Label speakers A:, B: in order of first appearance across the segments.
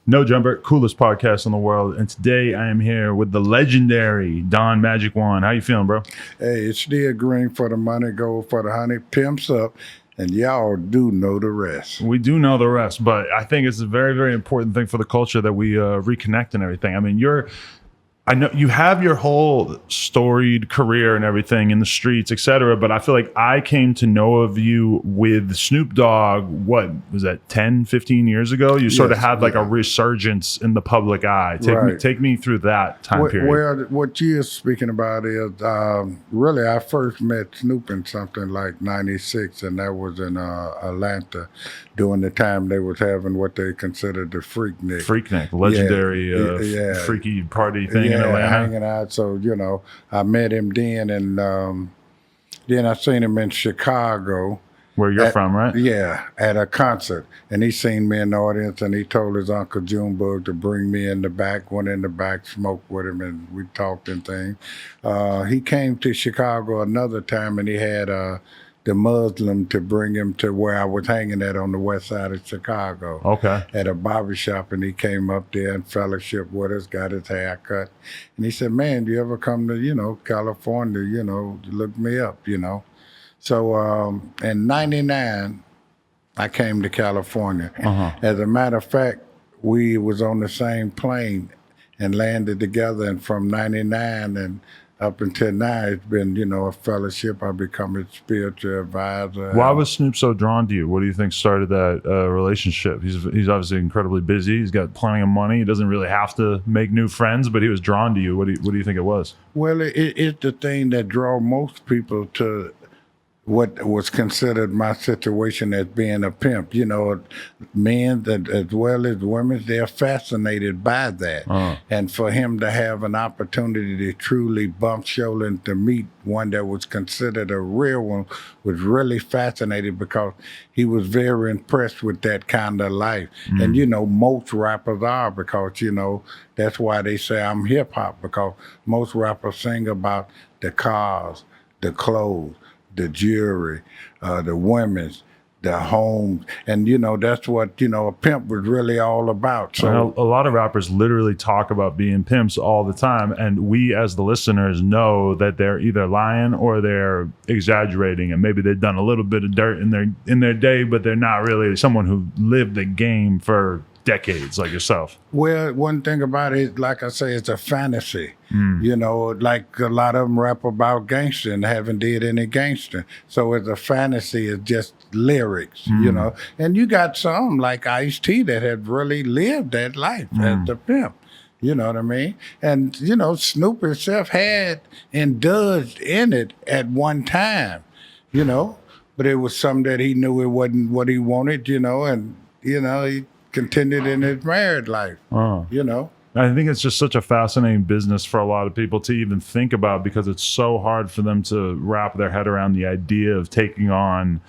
A: No Jumper, coolest podcast in the world. And today I am here with the legendary Don Magic Juan. How you feeling, bro?
B: Hey, it's still green for the money, gold for the honey, pimps up, and y'all do know the rest.
A: We do know the rest, but I think it's a very, very important thing for the culture that we reconnect and everything. I mean, I know you have your whole storied career and everything in the streets, etc. But I feel like I came to know of you with Snoop Dogg, what was that, 10, 15 years ago? You sort of had like a resurgence in the public eye. Take me through that time period.
B: Well, what you're speaking about is really I first met Snoop in something like 96, and that was in Atlanta during the time they was having what they considered the
A: Freaknik, legendary
B: freaky
A: party thing.
B: Hanging out. So, I met him then, and then I seen him in Chicago.
A: Where you're from, right?
B: Yeah, at a concert. And he seen me in the audience, and he told his Uncle Junebug to bring me in the back, went in the back, smoked with him, and we talked and things. He came to Chicago another time, and he had the Muslim to bring him to where I was hanging at on the west side of Chicago.
A: Okay.
B: At a barbershop, and he came up there and fellowship with us, got his hair cut. And he said, man, do you ever come to, California, look me up, So in 99, I came to California. As a matter of fact, we was on the same plane and landed together, and from 99 and up until now, it's been, a fellowship. I become a spiritual advisor.
A: Why was Snoop so drawn to you? What do you think started that relationship? He's obviously incredibly busy. He's got plenty of money. He doesn't really have to make new friends, but he was drawn to you. What do you think it was?
B: Well, it's the thing that draw most people to what was considered my situation as being a pimp. Men that, as well as women, they're fascinated by that. And for him to have an opportunity to truly bump shoulder and to meet one that was considered a real one was really fascinating, because he was very impressed with that kind of life. And, most rappers are, because, that's why they say I'm hip hop, because most rappers sing about the cars, the clothes, the jewelry, the women's, the homes, and that's what a pimp was really all about. So
A: a lot of rappers literally talk about being pimps all the time, and we as the listeners know that they're either lying or they're exaggerating, and maybe they've done a little bit of dirt in their day, but they're not really someone who lived the game for decades like yourself.
B: Well, one thing about it, like I say, it's a fantasy. Like a lot of them rap about gangster and haven't did any gangster. So it's a fantasy, it's just lyrics, And you got some like Ice-T that had really lived that life as a pimp. You know what I mean? And, Snoop himself had and does in it at one time, but it was something that he knew it wasn't what he wanted, and, he continued in his married life,
A: I think it's just such a fascinating business for a lot of people to even think about, because it's so hard for them to wrap their head around the idea of taking on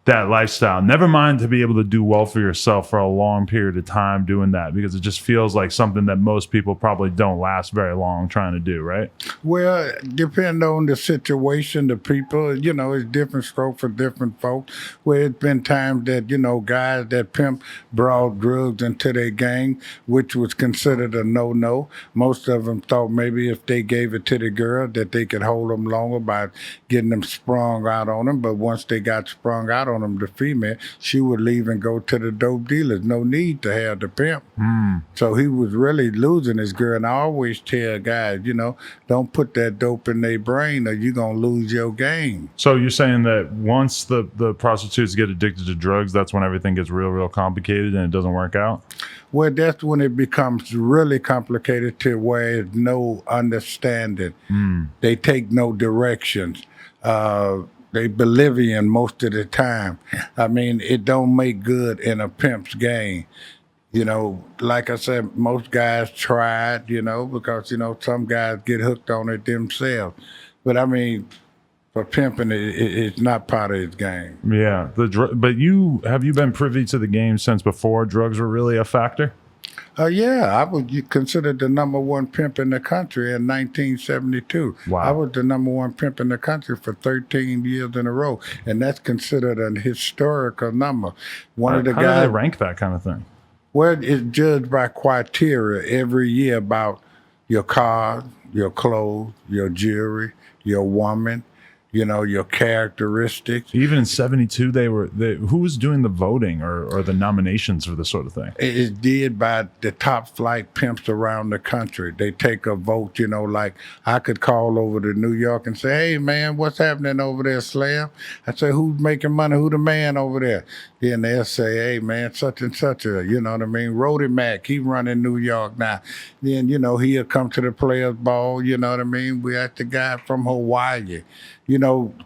A: that lifestyle. Never mind to be able to do well for yourself for a long period of time doing that, because it just feels like something that most people probably don't last very long trying to do, right?
B: Well, depending on the situation, the people, it's different stroke for different folks. Where it's been times that, guys that pimp brought drugs into their gang, which was considered a no-no. Most of them thought maybe if they gave it to the girl that they could hold them longer by getting them sprung out on them. But once they got sprung out on them, the female, she would leave and go to the dope dealers. No need to have the pimp. So he was really losing his girl. And I always tell guys, don't put that dope in their brain or you're going to lose your game.
A: So you're saying that once the prostitutes get addicted to drugs, that's when everything gets real complicated and it doesn't work out?
B: Well, that's when it becomes really complicated to where there's no understanding. They take no directions. They Bolivian most of the time. I mean, it don't make good in a pimp's game. Like I said, most guys try it, because, some guys get hooked on it themselves. But I mean, for pimping, it's not part of his game.
A: Yeah. But have you been privy to the game since before drugs were really a factor?
B: Yeah, I was considered the number one pimp in the country in 1972.
A: Wow.
B: I was the number one pimp in the country for 13 years in a row, and that's considered an historical number.
A: How do they rank that kind of thing?
B: Well, it's judged by criteria every year about your car, your clothes, your jewelry, your woman, your characteristics.
A: Even in '72, who was doing the voting or the nominations for this sort of thing?
B: It's did by the top flight pimps around the country. They take a vote, like I could call over to New York and say, hey, man, what's happening over there, Slam? I say, who's making money? Who the man over there? Then they'll say, hey, man, such and such a, you know what I mean? Rhodey Mac, he running New York now. Then, he'll come to the Players Ball, you know what I mean? We had the guy from Hawaii.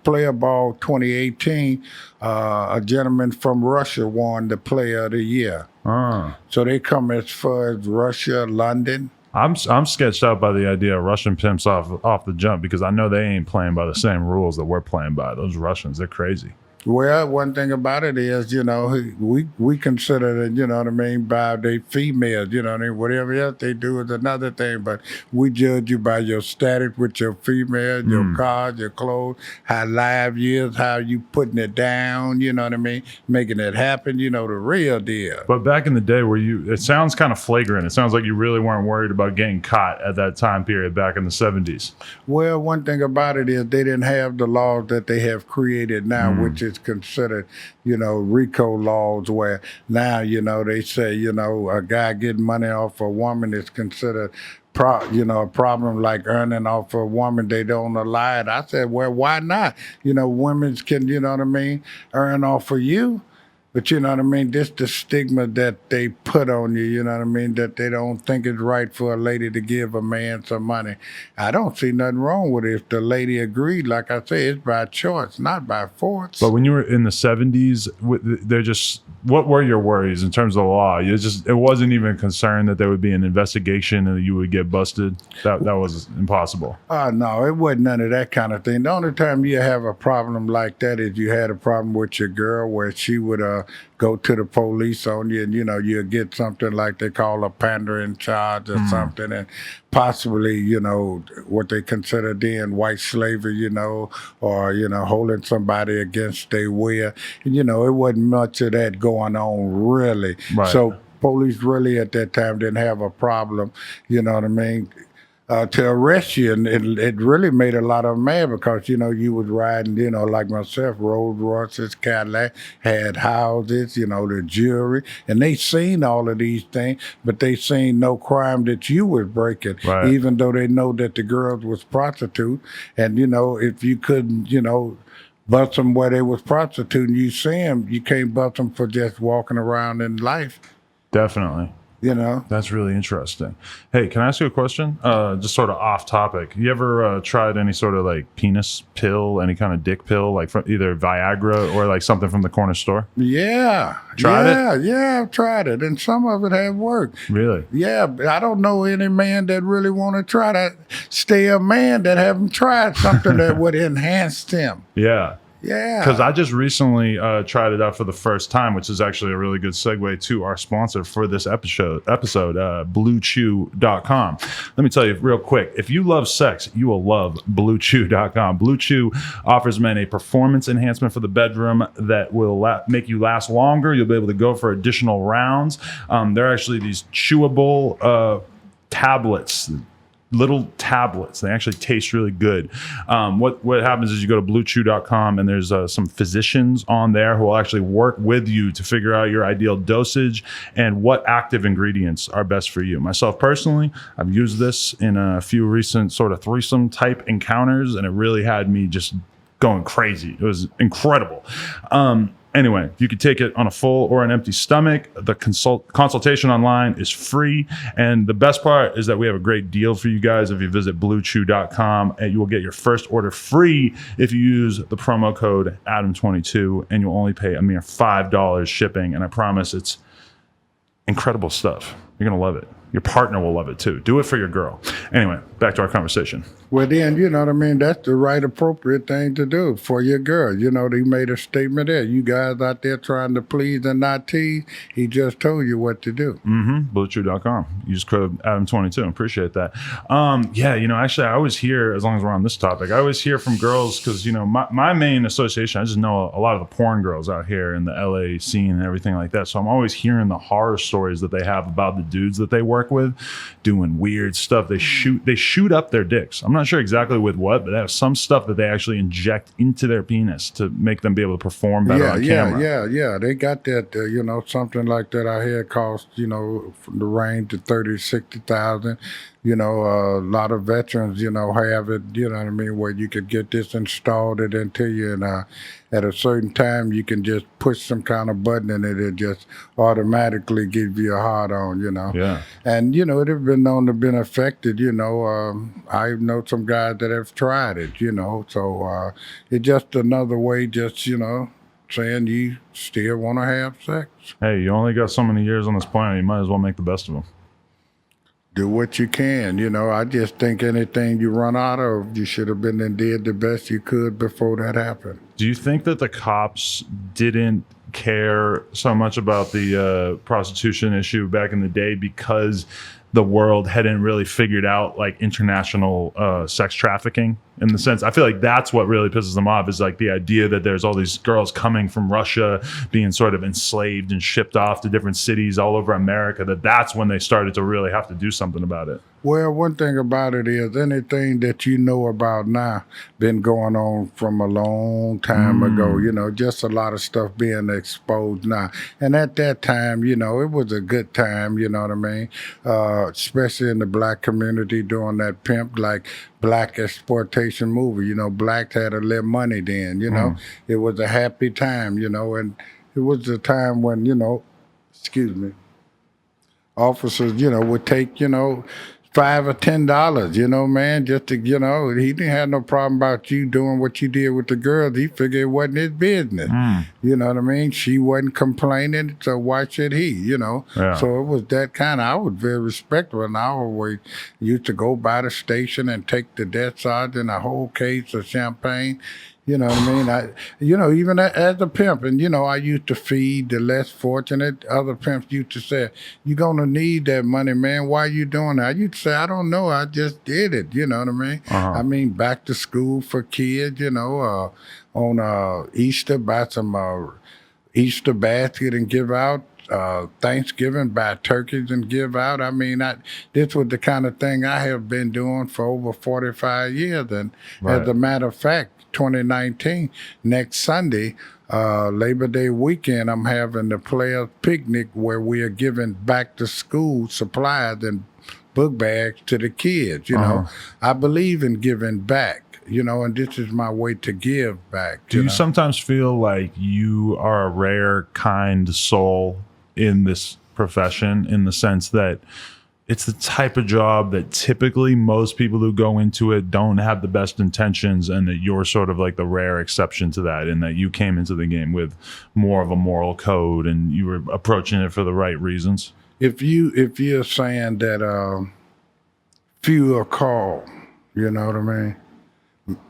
B: Player Ball 2018, a gentleman from Russia won the Player of the Year. So they come as far as Russia, London.
A: I'm sketched out by the idea of Russian pimps off the jump because I know they ain't playing by the same rules that we're playing by. Those Russians, they're crazy.
B: Well, one thing about it is, we consider that, you know what I mean, by they females, you know what I mean, whatever else they do is another thing, but we judge you by your status with your female, your cars, your clothes, how live you is, how you putting it down, you know what I mean, making it happen, the real deal.
A: But back in the day it sounds kind of flagrant. It sounds like you really weren't worried about getting caught at that time period back in the '70s.
B: Well, one thing about it is they didn't have the laws that they have created now, which is considered, RICO laws, where now, they say, a guy getting money off a woman is considered a problem like earning off a woman. They don't allow it. I said, well, why not? Women can, earn off of you. But you know what I mean? This the stigma that they put on you, you know what I mean? That they don't think it's right for a lady to give a man some money. I don't see nothing wrong with it. If the lady agreed, like I say, it's by choice, not by force.
A: But when you were in the '70s, what were your worries in terms of the law? It wasn't even concerned that there would be an investigation and that you would get busted. That was impossible.
B: No, it wasn't none of that kind of thing. The only time you have a problem like that is you had a problem with your girl where she would go to the police on you and, you'll get something like they call a pandering charge or something, and possibly, what they consider then white slavery, or, holding somebody against their will. And, it wasn't much of that going on, really.
A: Right.
B: So police really at that time didn't have a problem, you know what I mean, to arrest you. And it really made a lot of them mad because, you was riding, like myself, Rolls Royces, Cadillac, had houses, the jewelry, and they seen all of these things, but they seen no crime that you was breaking,
A: right,
B: even though they know that the girls was prostitute. And, if you couldn't, bust them where they was prostituting, you see them, you can't bust them for just walking around in life.
A: Definitely. That's really interesting. Hey, can I ask you a question? Just sort of off topic. You ever tried any sort of like penis pill, any kind of dick pill, like from either Viagra or like something from the corner store?
B: Yeah.
A: Tried it?
B: Yeah, I've tried it. And some of it have worked.
A: Really?
B: Yeah. But I don't know any man that really want to try that. Stay a man that haven't tried something that would enhance him.
A: Yeah.
B: Yeah.
A: Because I just recently tried it out for the first time, which is actually a really good segue to our sponsor for this episode, BlueChew.com. Let me tell you real quick, if you love sex, you will love BlueChew.com. Blue Chew offers men a performance enhancement for the bedroom that will make you last longer. You'll be able to go for additional rounds. They're actually these chewable tablets, little tablets. They actually taste really good. What happens is you go to bluechew.com and there's some physicians on there who will actually work with you to figure out your ideal dosage and what active ingredients are best for you. Myself personally, I've used this in a few recent sort of threesome type encounters, and it really had me just going crazy. It was incredible. Anyway, you can take it on a full or an empty stomach. The consultation online is free. And the best part is that we have a great deal for you guys. If you visit bluechew.com, and you will get your first order free if you use the promo code Adam22, and you'll only pay a mere $5 shipping. And I promise it's incredible stuff. You're going to love it. Your partner will love it too. Do it for your girl. Anyway, back to our conversation.
B: Well, then, you know what I mean? That's the right appropriate thing to do for your girl. You know, he made a statement there. You guys out there trying to please and not tease, he just told you what to do.
A: BulletTrue.com. Use code Adam22. Appreciate that. Yeah, you know, actually, I always hear, as long as we're on this topic, I always hear from girls because, you know, my main association, I just know a lot of the porn girls out here in the LA scene and everything like that. So I'm always hearing the horror stories that they have about the dudes that they work with doing weird stuff. They shoot up their dicks. I'm not sure exactly with what, but they have some stuff that they actually inject into their penis to make them be able to perform better on camera.
B: Yeah. They got that, you know, something like that I hear cost, you know, from the range to 30, 60,000. You know, a lot of veterans, you know, have it, you know what I mean, where you could get this installed it into you, and at a certain time you can just push some kind of button and it just automatically give you a hard on, you know.
A: Yeah.
B: And, you know, it have been known to been affected, you know. I know some guys that have tried it, you know, so it's just another way, just, you know, saying you still want to have sex.
A: Hey, you only got so many years on this planet. You might as well make the best of them.
B: Do what you can, you know. I just think anything you run out of, you should have been and did the best you could before that happened.
A: Do you think that the cops didn't care so much about the prostitution issue back in the day because the world hadn't really figured out like international sex trafficking? In the sense, I feel like that's what really pisses them off, is like the idea that there's all these girls coming from Russia being sort of enslaved and shipped off to different cities all over America, that's when they started to really have to do something about it.
B: Well, one thing about it is anything that you know about now been going on from a long time ago, you know, just a lot of stuff being exposed now. And at that time, you know, it was a good time, you know what I mean? Especially in the black community during that pimp, like black exploitation movie, you know, blacks had a little money then, you know. It was a happy time, you know, and it was a time when, you know, officers, you know, would take, you know, $5 or $10, you know, man, just to, you know, he didn't have no problem about you doing what you did with the girls. He figured it wasn't his business. You know what I mean? She wasn't complaining, so why should he, you know?
A: Yeah.
B: So it was that kind of, I was very respectful, and I always used to go by the station and take the desk sergeant a whole case of champagne. You know what I mean? You know, even as a pimp, and, you know, I used to feed the less fortunate. Other pimps used to say, you're going to need that money, man. Why you doing that? I used to say, I don't know. I just did it. You know what I mean? I mean, back to school for kids, you know, on Easter, buy some Easter basket and give out. Thanksgiving, buy turkeys and give out. I mean, this was the kind of thing I have been doing for over 45 years. And as a matter of fact, 2019, next Sunday, Labor Day weekend, I'm having the players picnic where we are giving back to school supplies and book bags to the kids. You know, I believe in giving back, you know, and this is my way to give back.
A: Do you
B: know?
A: sometimes feel like you are a rare, kind soul in this profession, in the sense that it's the type of job that typically most people who go into it don't have the best intentions, and that you're sort of like the rare exception to that, and that you came into the game with more of a moral code and you were approaching it for the right reasons?
B: If you're saying that few are called, you know what I mean?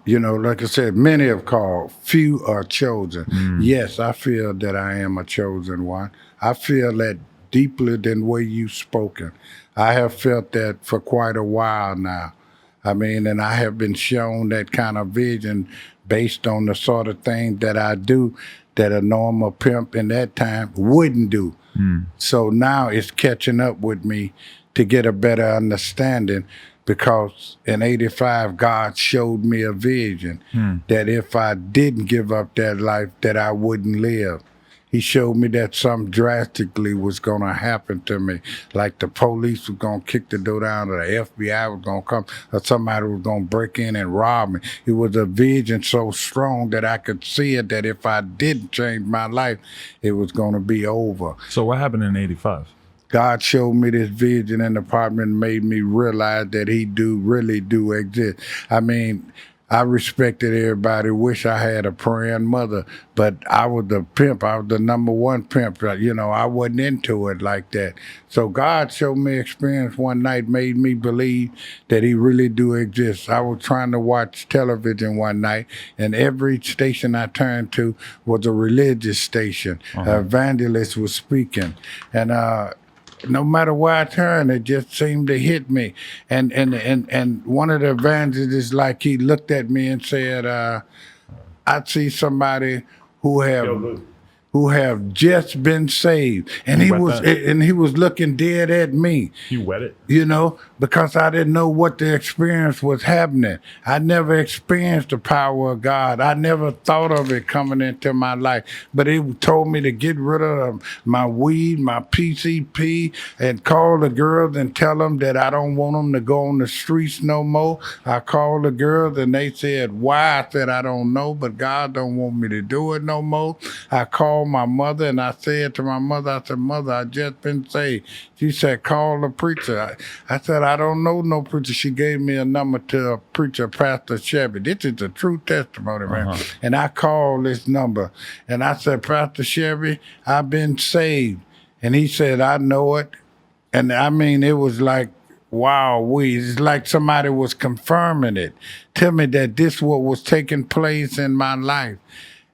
B: You know, like I said, many have called, few are chosen. Yes, I feel that I am a chosen one. I feel that deeply than the way you've spoken. I have felt that for quite a while now. I mean, and I have been shown that kind of vision based on the sort of thing that I do that a normal pimp in that time wouldn't do. So now it's catching up with me to get a better understanding, because in '85, God showed me a vision that if I didn't give up that life, that I wouldn't live. He showed me that something drastically was going to happen to me. Like the police was going to kick the door down, or the FBI was going to come, or somebody was going to break in and rob me. It was a vision so strong that I could see it, that if I didn't change my life, it was going to be over.
A: So what happened in '85?
B: God showed me this vision in the apartment, made me realize that he really do exist. I mean, I respected everybody. Wish I had a praying mother, but I was the pimp. I was the number one pimp. You know, I wasn't into it like that. So God showed me experience one night, made me believe that He really do exist. I was trying to watch television one night, and every station I turned to was a religious station. Evangelist was speaking, and no matter where I turned, it just seemed to hit me. And one of the evangelists, like, he looked at me and said, I see somebody who have just been saved. And he was looking dead at me.
A: You wet it?
B: You know, because I didn't know what the experience was happening. I never experienced the power of God. I never thought of it coming into my life. But it told me to get rid of my weed, my PCP, and call the girls and tell them that I don't want them to go on the streets no more. I called the girls and they said, why? I said, I don't know, but God don't want me to do it no more. I called my mother and I said to my mother, I said, Mother, I just been saved. She said, call the preacher. I said, I don't know no preacher. She gave me a number to a preacher, Pastor Chevy. This is a true testimony, man. And I called this number and I said, Pastor Chevy, I've been saved. And he said, I know it. And I mean, it was like, wow, it's like somebody was confirming it. Tell me that this what was taking place in my life.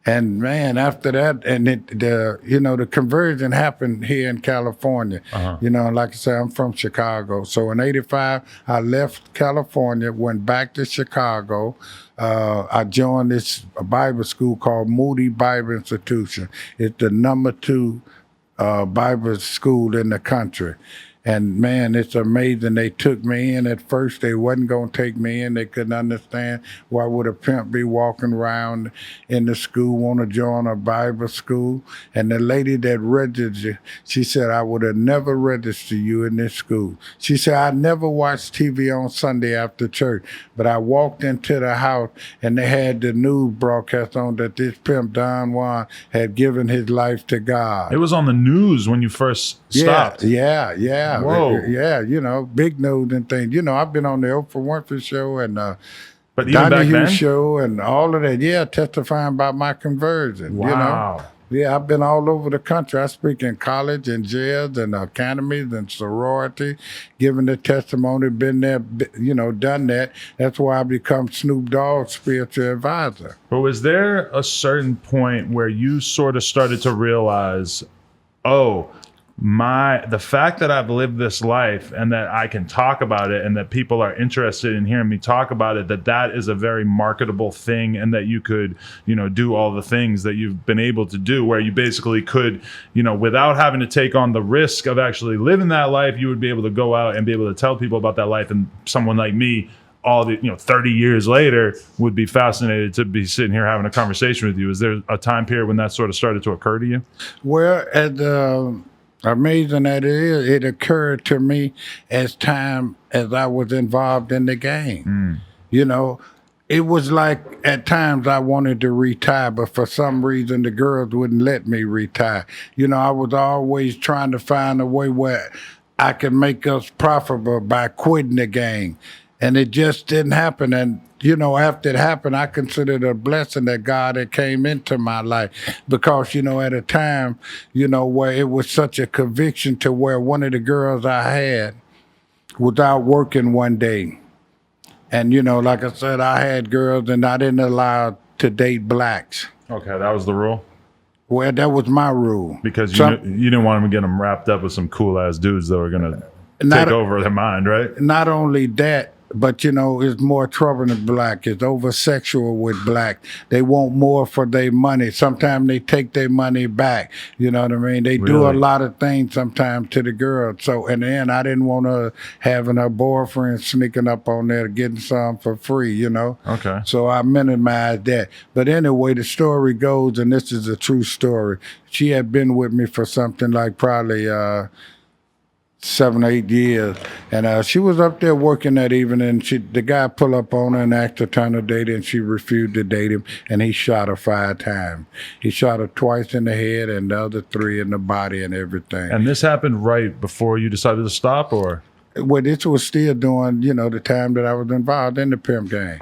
B: And man, after that, and the conversion happened here in California. You know, like I said, I'm from Chicago. So in '85, I left California, went back to Chicago. I joined this Bible school called Moody Bible Institution. It's the #2 Bible school in the country. And man, it's amazing. They took me in at first. They wasn't going to take me in. They couldn't understand why would a pimp be walking around in the school, want to join a Bible school. And the lady that registered you, she said, I would have never registered you in this school. She said, I never watched TV on Sunday after church, but I walked into the house and they had the news broadcast on that this pimp, Don Juan, had given his life to God.
A: It was on the news when you first stopped.
B: Yeah.
A: Whoa.
B: Yeah, you know, big news and things. You know, I've been on the Oprah Winfrey show and
A: but even back
B: Donahue
A: then?
B: show and all of that. Yeah, testifying about my conversion.
A: Wow.
B: You know? Yeah, I've been all over the country. I speak in college and jails and academies and sorority, giving the testimony, been there, you know, done that. That's why I become Snoop Dogg's spiritual advisor.
A: But was there a certain point where you sort of started to realize, oh, the fact that I've lived this life and that I can talk about it and that people are interested in hearing me talk about it, that is a very marketable thing, and that you could, you know, do all the things that you've been able to do, where you basically could, you know, without having to take on the risk of actually living that life, you would be able to go out and be able to tell people about that life. And someone like me, 30 years later, would be fascinated to be sitting here having a conversation with you. Is there a time period when that sort of started to occur to you?
B: Well, amazing that it is, it occurred to me as I was involved in the game. You know, it was like at times I wanted to retire, but for some reason the girls wouldn't let me retire. You know, I was always trying to find a way where I could make us profitable by quitting the game. And it just didn't happen. And, you know, after it happened, I considered it a blessing that God had came into my life. Because, you know, at a time, you know, where it was such a conviction to where one of the girls I had was out working one day. And, you know, like I said, I had girls and I didn't allow to date blacks.
A: Okay, that was the rule?
B: Well, that was my rule.
A: Because you didn't want them to get them wrapped up with some cool-ass dudes that were going to take over their mind, right?
B: Not only that, but, you know, it's more trouble than black. It's over-sexual with black. They want more for their money. Sometimes they take their money back. You know what I mean? They do a lot of things sometimes to the girl. So in the end, I didn't want her having her boyfriend sneaking up on there getting some for free, you know?
A: Okay.
B: So I minimized that. But anyway, the story goes, and this is a true story. She had been with me for something like probably 7 or 8 years, and she was up there working that evening, and the guy pulled up on her and asked her to turn her date, and she refused to date him, and he shot her 5 times. He shot her twice in the head and the other 3 in the body and everything.
A: And this happened right before you decided to stop, or?
B: Well, this was still during, the time that I was involved in the pimp game.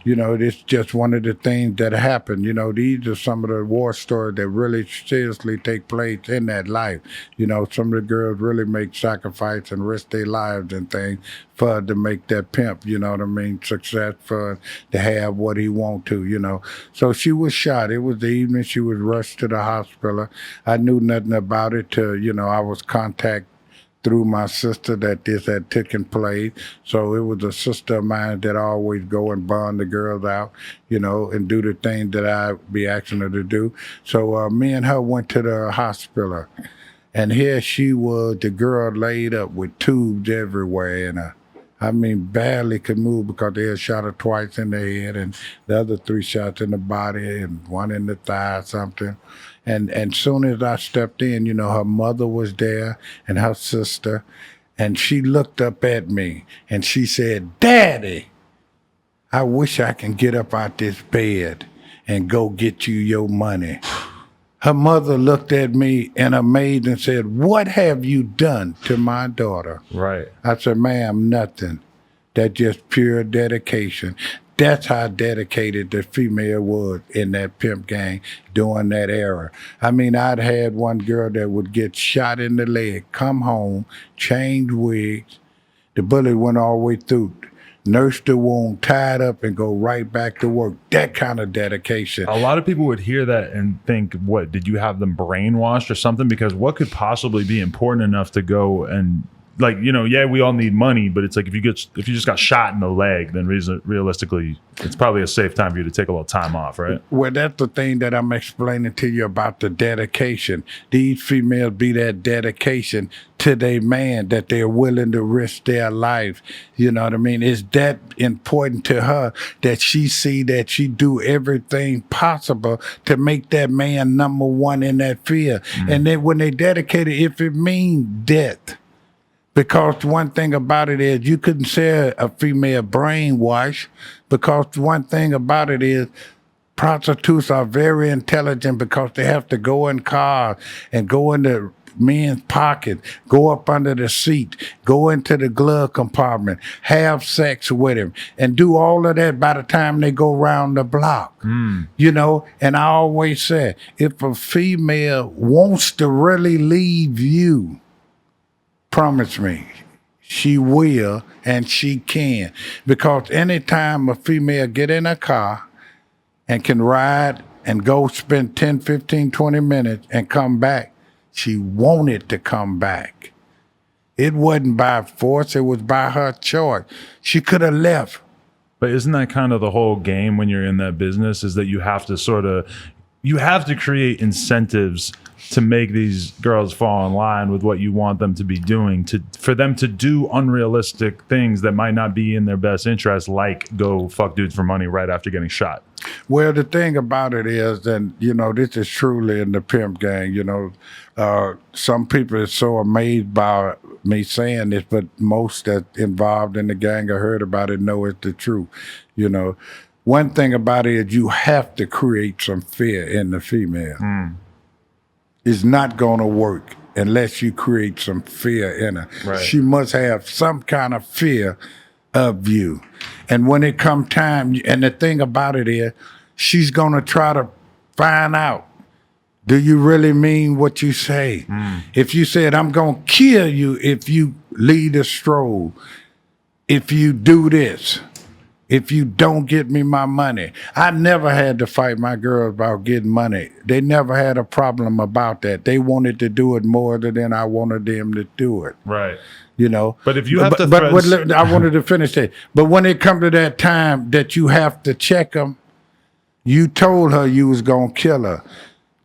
B: It's just one of the things that happened. These are some of the war stories that really seriously take place in that life. Some of the girls really make sacrifice and risk their lives and things for to make that pimp, success for to have what he want to. So she was shot. It was the evening she was rushed to the hospital. I knew nothing about it till, I was contacted through my sister that this had taken place. So it was a sister of mine that always go and bond the girls out, and do the things that I be asking her to do. So me and her went to the hospital, and here she was, the girl laid up with tubes everywhere, and barely could move because they had shot her twice in the head and the other 3 shots in the body and 1 in the thigh or something. And soon as I stepped in, her mother was there and her sister, and she looked up at me and she said, "Daddy, I wish I can get up out this bed and go get you your money." Her mother looked at me in amaze and said, "What have you done to my daughter?"
A: Right.
B: I said, "Ma'am, nothing. That's just pure dedication." That's how dedicated the female was in that pimp gang during that era. I'd had one girl that would get shot in the leg, come home, change wigs, the bullet went all the way through, nurse the wound, tied up, and go right back to work. That kind of dedication.
A: A lot of people would hear that and think, what, did you have them brainwashed or something? Because what could possibly be important enough to go and, like, yeah, we all need money, but it's like if you just got shot in the leg, then realistically, it's probably a safe time for you to take a little time off, right?
B: Well, that's the thing that I'm explaining to you about the dedication. These females be that dedication to their man that they're willing to risk their life. You know what I mean? It's that important to her that she see that she do everything possible to make that man number one in that field. And then when they dedicate it, if it means death, because one thing about it is you couldn't say a female brainwash, because one thing about it is prostitutes are very intelligent because they have to go in cars and go into men's pocket, go up under the seat, go into the glove compartment, have sex with him, and do all of that by the time they go around the block. And I always say, if a female wants to really leave you, promise me, she will and she can. Because anytime a female get in a car and can ride and go spend 10, 15, 20 minutes and come back, she wanted to come back. It wasn't by force, it was by her choice. She could have left.
A: But isn't that kind of the whole game when you're in that business, is that you have to create incentives to make these girls fall in line with what you want them to be doing, for them to do unrealistic things that might not be in their best interest, like go fuck dudes for money right after getting shot.
B: Well, the thing about it is, and this is truly in the pimp gang, some people are so amazed by me saying this, but most that involved in the gang or heard about it know it's the truth. One thing about it is you have to create some fear in the female. It's not going to work unless you create some fear in her.
A: Right.
B: She must have some kind of fear of you. And when it come time, and the thing about it is, she's going to try to find out, do you really mean what you say? If you said, "I'm going to kill you if you lead a stroll, if you do this, if you don't get me my money." I never had to fight my girls about getting money. They never had a problem about that. They wanted to do it more than I wanted them to do it.
A: Right.
B: But
A: if you have to
B: but I wanted to finish that. But when it come to that time that you have to check them, you told her you was going to kill her.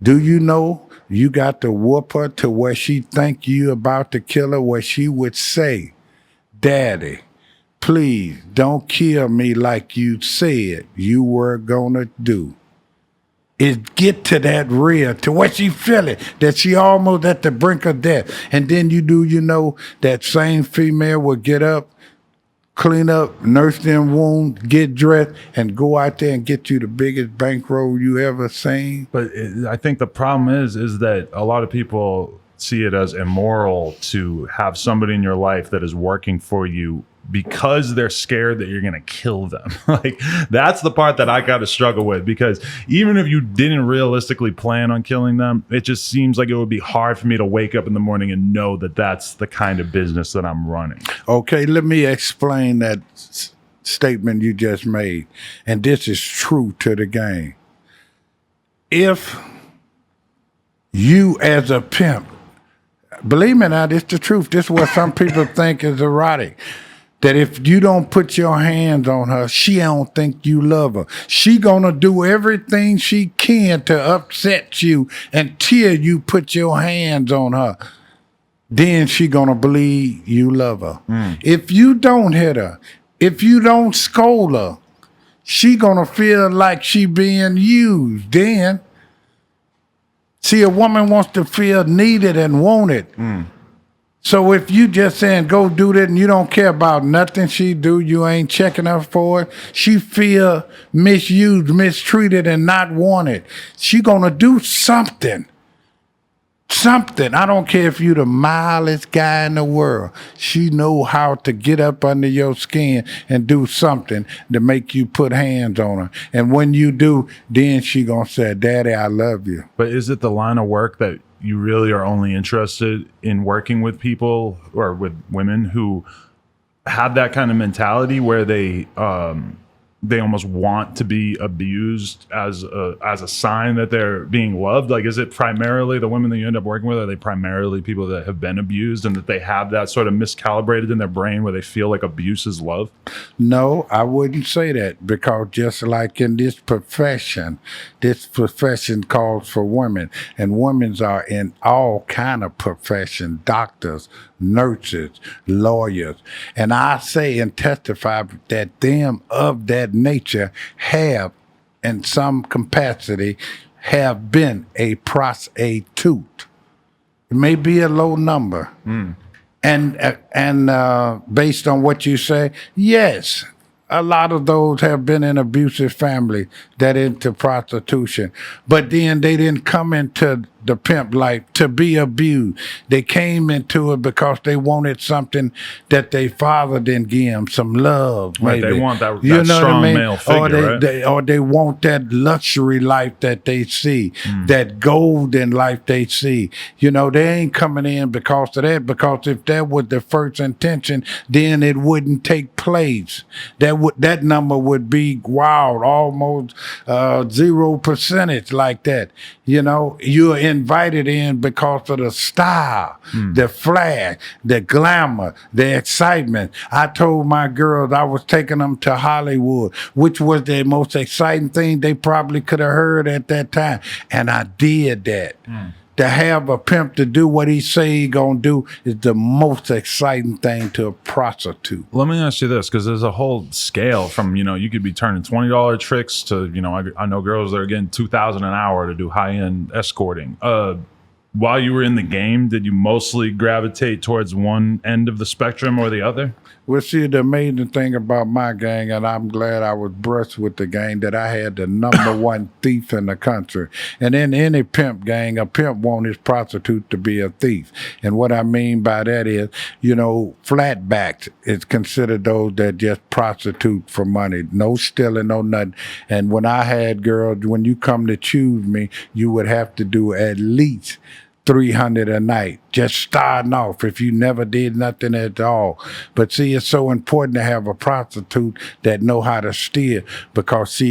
B: Do you know you got to whoop her to where she think you about to kill her, where she would say, "Daddy, please don't kill me like you said you were gonna do." It get to that real, to where she feel it, that she almost at the brink of death. And then that same female will get up, clean up, nurse them wounds, get dressed, and go out there and get you the biggest bankroll you ever seen.
A: But I think the problem is that a lot of people see it as immoral to have somebody in your life that is working for you because they're scared that you're going to kill them. Like, that's the part that I got to struggle with, because even if you didn't realistically plan on killing them, it just seems like it would be hard for me to wake up in the morning and know that that's the kind of business that I'm running.
B: Okay, let me explain that statement you just made. And this is true to the game. If you as a pimp, believe me now, this is the truth. This is what some people think is erotic. That if you don't put your hands on her, she don't think you love her. She gonna do everything she can to upset you until you put your hands on her. Then she gonna believe you love her. If you don't hit her, if you don't scold her, she gonna feel like she being used. Then, see, a woman wants to feel needed and wanted. So if you just saying go do that and you don't care about nothing she do, you ain't checking her for it, she feel misused, mistreated, and not wanted. She gonna do something. Something. I don't care if you the mildest guy in the world. She know how to get up under your skin and do something to make you put hands on her. And when you do, then she gonna say, Daddy, I love you.
A: But is it the line of work that you really are only interested in working with people or with women who have that kind of mentality where they almost want to be abused as a sign that they're being loved? Like, is it primarily the women that you end up working with? Are they primarily people that have been abused and that they have that sort of miscalibrated in their brain where they feel like abuse is love?
B: No, I wouldn't say that, because just like in this profession calls for women, and women are in all kind of profession, doctors, nurses, lawyers. And I say and testify that them of that nature have, in some capacity, have been a prostitute. It may be a low number. And based on what you say, yes, a lot of those have been in abusive family that into prostitution. But then they didn't come into the pimp life to be abused. They came into it because they wanted something that their father didn't give them, some love.
A: Right,
B: maybe.
A: they want that
B: You know
A: strong
B: what I mean?
A: male figure,
B: Or they want that luxury life that they see, that golden life they see. You know, they ain't coming in because of that, because if that was the first intention, then it wouldn't take place. That number would be wild, almost 0% like that. You know, you're invited in because of the style, the flash, the glamour, the excitement. I told my girls I was taking them to Hollywood, which was the most exciting thing they probably could have heard at that time. And I did that. To have a pimp to do what he say he gonna do is the most exciting thing to a prostitute.
A: Let me ask you this, because there's a whole scale from, you could be turning $20 tricks to, I know girls that are getting $2,000 an hour to do high-end escorting. While you were in the game, did you mostly gravitate towards one end of the spectrum or the other?
B: Well, see, the amazing thing about my gang, and I'm glad I was blessed with the gang, that I had the number one thief in the country. And in any pimp gang, a pimp wants his prostitute to be a thief. And what I mean by that is, flatbacks is considered those that just prostitute for money. No stealing, no nothing. And when I had girls, when you come to choose me, you would have to do at least $300 a night, just starting off, if you never did nothing at all. But see, it's so important to have a prostitute that know how to steer, because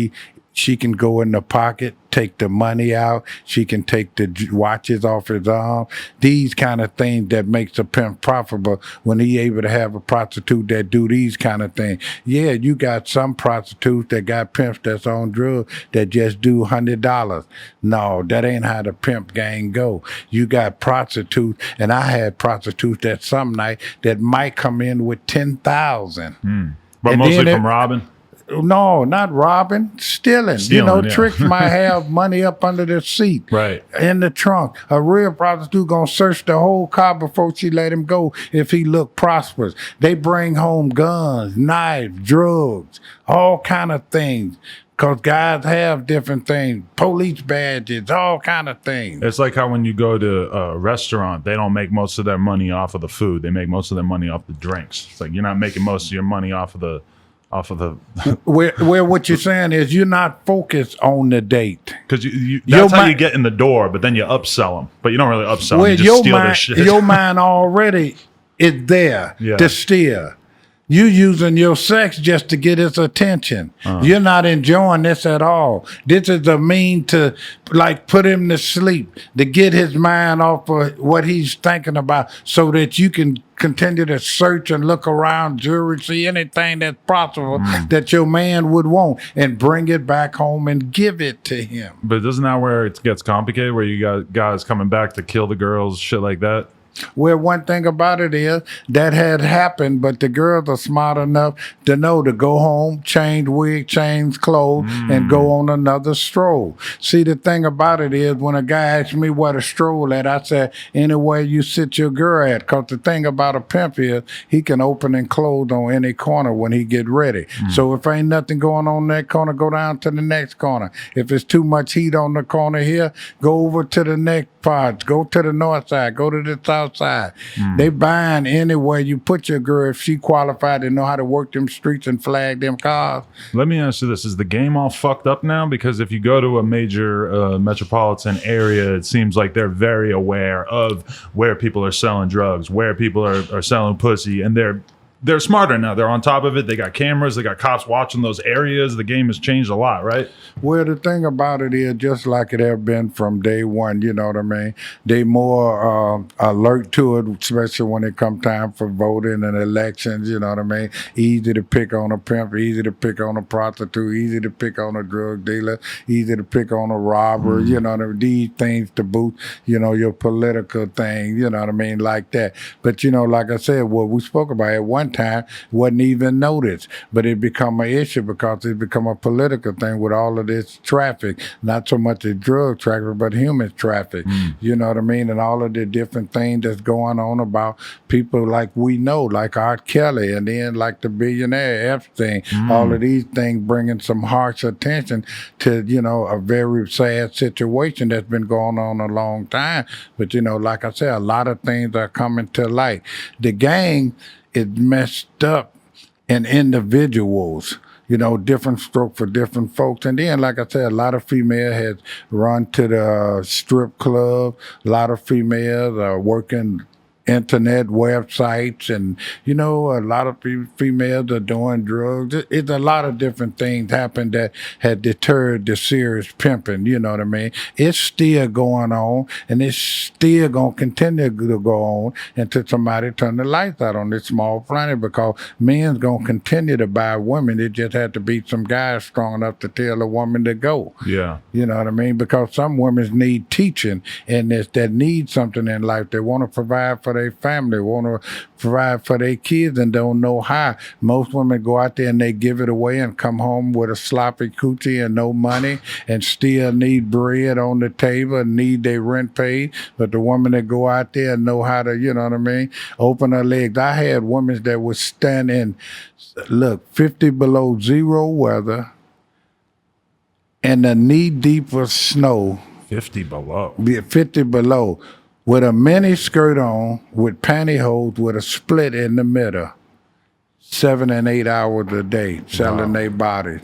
B: she can go in the pocket, take the money out. She can take the watches off his arm. These kind of things that makes a pimp profitable when he able to have a prostitute that do these kind of things. Yeah, you got some prostitutes that got pimps that's on drugs that just do $100. No, that ain't how the pimp gang go. You got prostitutes, and I had prostitutes that some night that might come in with 10,000.
A: But mostly from robbing?
B: No, not robbing, stealing.
A: Yeah.
B: Tricks might have money up under the seat,
A: right,
B: in the trunk. A real prostitute gonna search the whole car before she let him go if he look prosperous. They bring home guns, knives, drugs, all kind of things. Because guys have different things, police badges, all kind of things.
A: It's like how when you go to a restaurant, they don't make most of their money off of the food. They make most of their money off the drinks. It's like you're not making most of your money off of the
B: where what you're saying is you're not focused on the date.
A: because that's how you get in the door, but then you upsell them. But you don't really upsell them. You just steal their shit.
B: Your mind already is there to steal. You using your sex just to get his attention. You're not enjoying this at all. This is a mean to like put him to sleep, to get his mind off of what he's thinking about so that you can continue to search and look around jewelry, see anything that's possible that your man would want and bring it back home and give it to him.
A: But isn't that where it gets complicated, where you got guys coming back to kill the girls, shit like that?
B: Well, one thing about it is that had happened, but the girls are smart enough to know to go home, change wig, change clothes, and go on another stroll. See, the thing about it is when a guy asks me what a stroll at, I say, anywhere you sit your girl at. Because the thing about a pimp is he can open and close on any corner when he get ready. So if ain't nothing going on in that corner, go down to the next corner. If it's too much heat on the corner here, go over to the next part. Go to the north side. Go to the south side. They buying anywhere you put your girl if she qualified to know how to work them streets and flag them cars.
A: Let me ask you this. Is the game all fucked up now? Because if you go to a major metropolitan area, it seems like they're very aware of where people are selling drugs, where people are selling pussy, and they're smarter now. They're on top of it. They got cameras. They got cops watching those areas. The game has changed a lot, right?
B: Well, the thing about it is just like it have been from day one, you know what I mean? They more alert to it, especially when it come time for voting and elections, you know what I mean? Easy to pick on a pimp, easy to pick on a prostitute, easy to pick on a drug dealer, easy to pick on a robber, you know what I mean? These things to boost, you know, your political thing, you know what I mean? Like that. But, you know, like I said, what we spoke about at one time wasn't even noticed, but it become an issue because it become a political thing with all of this traffic, not so much a drug traffic, but human traffic, you know what I mean? And all of the different things that's going on about people like we know, like R. Kelly, and then like the billionaire Epstein, all of these things bringing some harsh attention to, you know, a very sad situation that's been going on a long time. But, you know, like I said, a lot of things are coming to light. The gang is messed up in individuals, you know, different stroke for different folks. And then, like I said, a lot of females has run to the strip club. A lot of females are working internet websites, and you know, a lot of females are doing drugs. It's a lot of different things happen that had deterred the serious pimping, you know what I mean? It's still going on, and it's still gonna continue to go on until somebody turn the lights out on this small planet, because men's gonna continue to buy women. It just had to be some guys strong enough to tell a woman to go.
A: Yeah.
B: You know what I mean? Because some women need teaching, and that need something in life. They want to provide for their family, want to provide for their kids, and don't know how. Most women go out there and they give it away and come home with a sloppy coochie and no money, and still need bread on the table and need their rent paid. But the woman that go out there and know how to, you know what I mean, open her legs. I had women that would stand in, look, 50 below zero weather and the knee deep of snow.
A: 50 below.
B: 50 below. With a mini skirt on, with pantyhose, with a split in the middle, 7 and 8 hours a day, selling their bodies.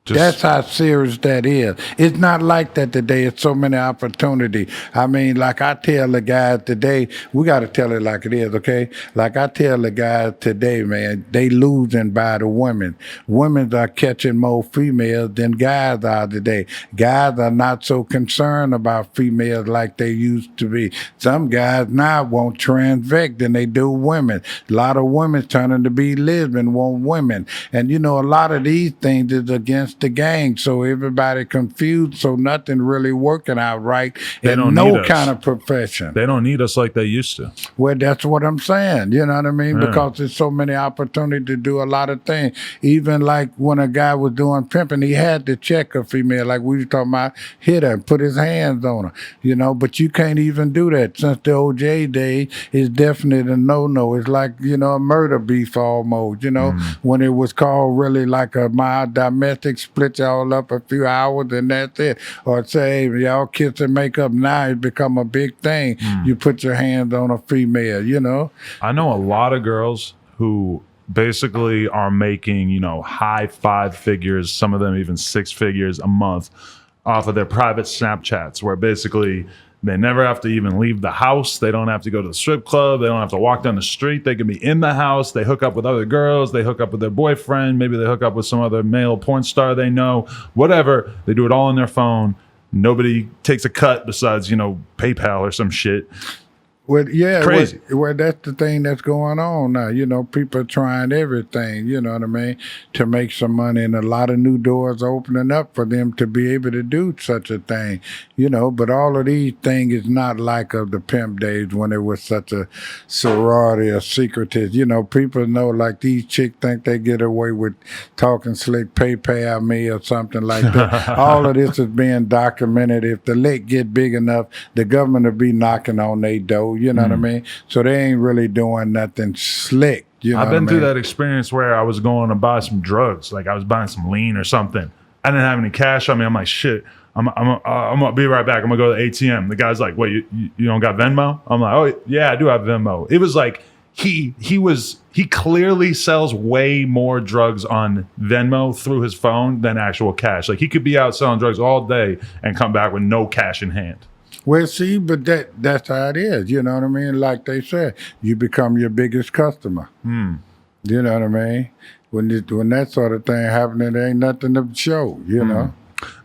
B: That's how serious that is. It's not like that today. It's so many opportunities. I mean, like I tell the guys today, we got to tell it like it is, okay? Like I tell the guys today, man, they losing by the women. Women are catching more females than guys are today. Guys are not so concerned about females like they used to be. Some guys now want transvect than they do women. A lot of women turning to be lesbian want women. And, you know, a lot of these things is against the gang, so everybody confused, so nothing really working out right
A: They
B: in
A: don't
B: no
A: need us.
B: kind of profession.
A: They don't need us like they used to.
B: Well, that's what I'm saying. You know what I mean?
A: Yeah.
B: Because there's so many opportunities to do a lot of things. Even like when a guy was doing pimping, he had to check a female, like we were talking about, hit her, put his hands on her, you know, but you can't even do that. Since the OJ days, it's definitely a no-no. It's like, you know, a murder beef almost, you know, when it was called really like a mild domestic, split y'all up a few hours and that's it. Or say, hey, y'all kiss and make up, now it's become a big thing. You put your hands on a female, you know.
A: I know a lot of girls who basically are making, you know, high 5 figures, some of them even 6 figures a month off of their private Snapchats, where basically they never have to even leave the house. They don't have to go to the strip club. They don't have to walk down the street. They can be in the house. They hook up with other girls. They hook up with their boyfriend. Maybe they hook up with some other male porn star they know. Whatever. They do it all on their phone. Nobody takes a cut besides, you know, PayPal or some shit.
B: Well, yeah,
A: Crazy.
B: Well, that's the thing that's going on now. You know, people are trying everything, you know what I mean, to make some money, and a lot of new doors opening up for them to be able to do such a thing, you know. But all of these things is not like of the pimp days when it was such a sorority or secretive. You know, people know like these chicks think they get away with talking slick, PayPal me or something like that. All of this is being documented. If the lick get big enough, the government will be knocking on their door. You know what I mean? So they ain't really doing nothing slick. You know
A: I've been
B: what I
A: through
B: mean?
A: that experience where I was going to buy some drugs. Like I was buying some lean or something. I didn't have any cash on me. I'm like, shit, I'm gonna be right back. I'm gonna go to the ATM. The guy's like, wait, you don't got Venmo? I'm like, oh yeah, I do have Venmo. It was like he clearly sells way more drugs on Venmo through his phone than actual cash. Like he could be out selling drugs all day and come back with no cash in hand.
B: Well, see, but that's how it is. You know what I mean? Like they said, you become your biggest customer. You know what I mean? When that sort of thing happening, there ain't nothing to show, you know?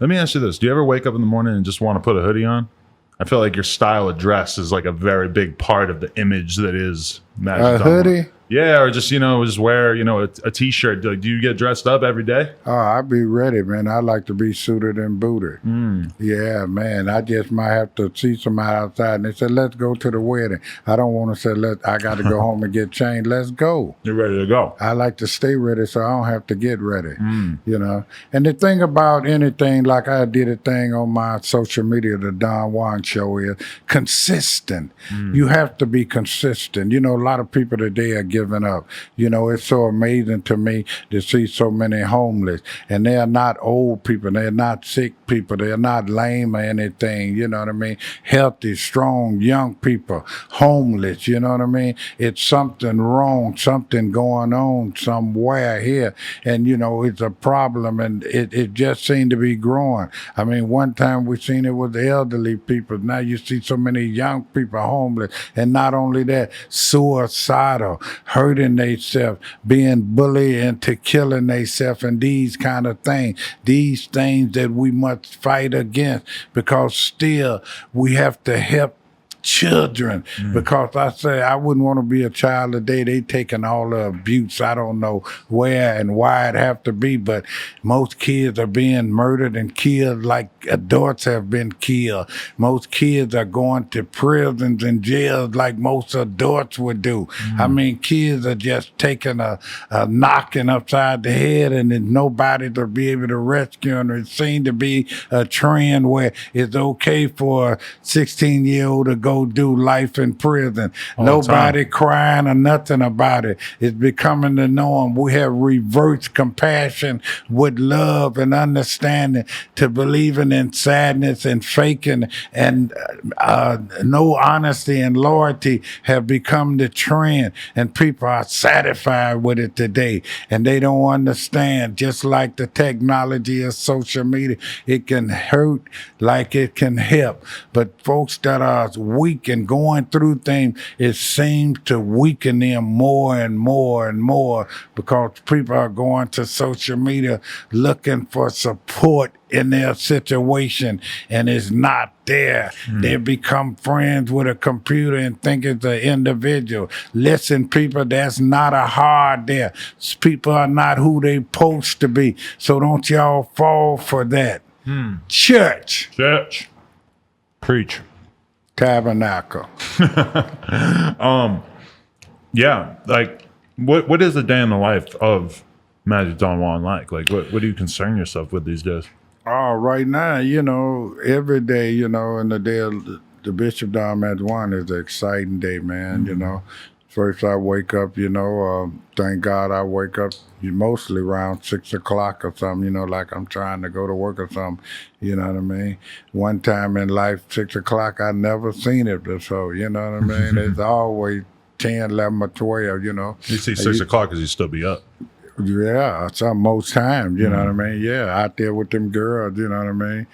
A: Let me ask you this. Do you ever wake up in the morning and just want to put a hoodie on? I feel like your style of dress is like a very big part of the image that is Magic
B: A
A: Don
B: hoodie?
A: Juan. Yeah, or just, you know, just wear, you know, a t-shirt. Like, do you get dressed up every day?
B: Oh, I be ready, man. I like to be suited and booted. Yeah, man. I just might have to see somebody outside and they said, let's go to the wedding. I don't want to say, I got to go home and get changed. Let's go.
A: You're ready to go.
B: I like to stay ready so I don't have to get ready, you know. And the thing about anything, like I did a thing on my social media, the Don Juan show, is consistent. You have to be consistent. You know, a lot of people today are giving up. You know, it's so amazing to me to see so many homeless. And they're not old people. They're not sick people. They're not lame or anything. You know what I mean? Healthy, strong, young people, homeless. You know what I mean? It's something wrong, something going on somewhere here. And, you know, it's a problem. And it just seemed to be growing. I mean, one time we seen it with the elderly people. Now you see so many young people homeless. And not only that, suicidal, hurting themselves, being bullied into killing themselves, and these kind of things. These things that we must fight against, because still we have to help children, because I say I wouldn't want to be a child today. They taking all the abuse. I don't know where and why it have to be, but most kids are being murdered and killed like adults have been killed. Most kids are going to prisons and jails like most adults would do. I mean, kids are just taking a knocking upside the head, and there's nobody to be able to rescue them. It seems to be a trend where it's okay for a 16-year-old to go do life in prison. Nobody crying or nothing about it. It's becoming the norm. We have reversed compassion with love and understanding to believing in sadness and faking, and no honesty and loyalty have become the trend, and people are satisfied with it today, and they don't understand. Just like the technology of social media, it can hurt like it can help, but folks that are weak and going through things, it seems to weaken them more and more and more because people are going to social media looking for support in their situation, and it's not there. They become friends with a computer and think it's an individual. Listen, people, that's not a hard there. People are not who they supposed to be. So don't y'all fall for that. Church.
A: Preach.
B: Tabernacle.
A: Yeah, like what is the day in the life of Magic Don Juan like? Like what do you concern yourself with these days?
B: Oh, right now, every day, in the day of the Bishop Don Magic Juan is an exciting day, man, First I wake up, thank God I wake up mostly around 6 o'clock or something, like I'm trying to go to work or something, you know what I mean? One time in life, 6 o'clock, I never seen it before, you know what I mean? It's always 10, 11 or 12,
A: You see 6 o'clock because you still be up.
B: Yeah, most times, you know what I mean? Yeah, out there with them girls, you know what I mean?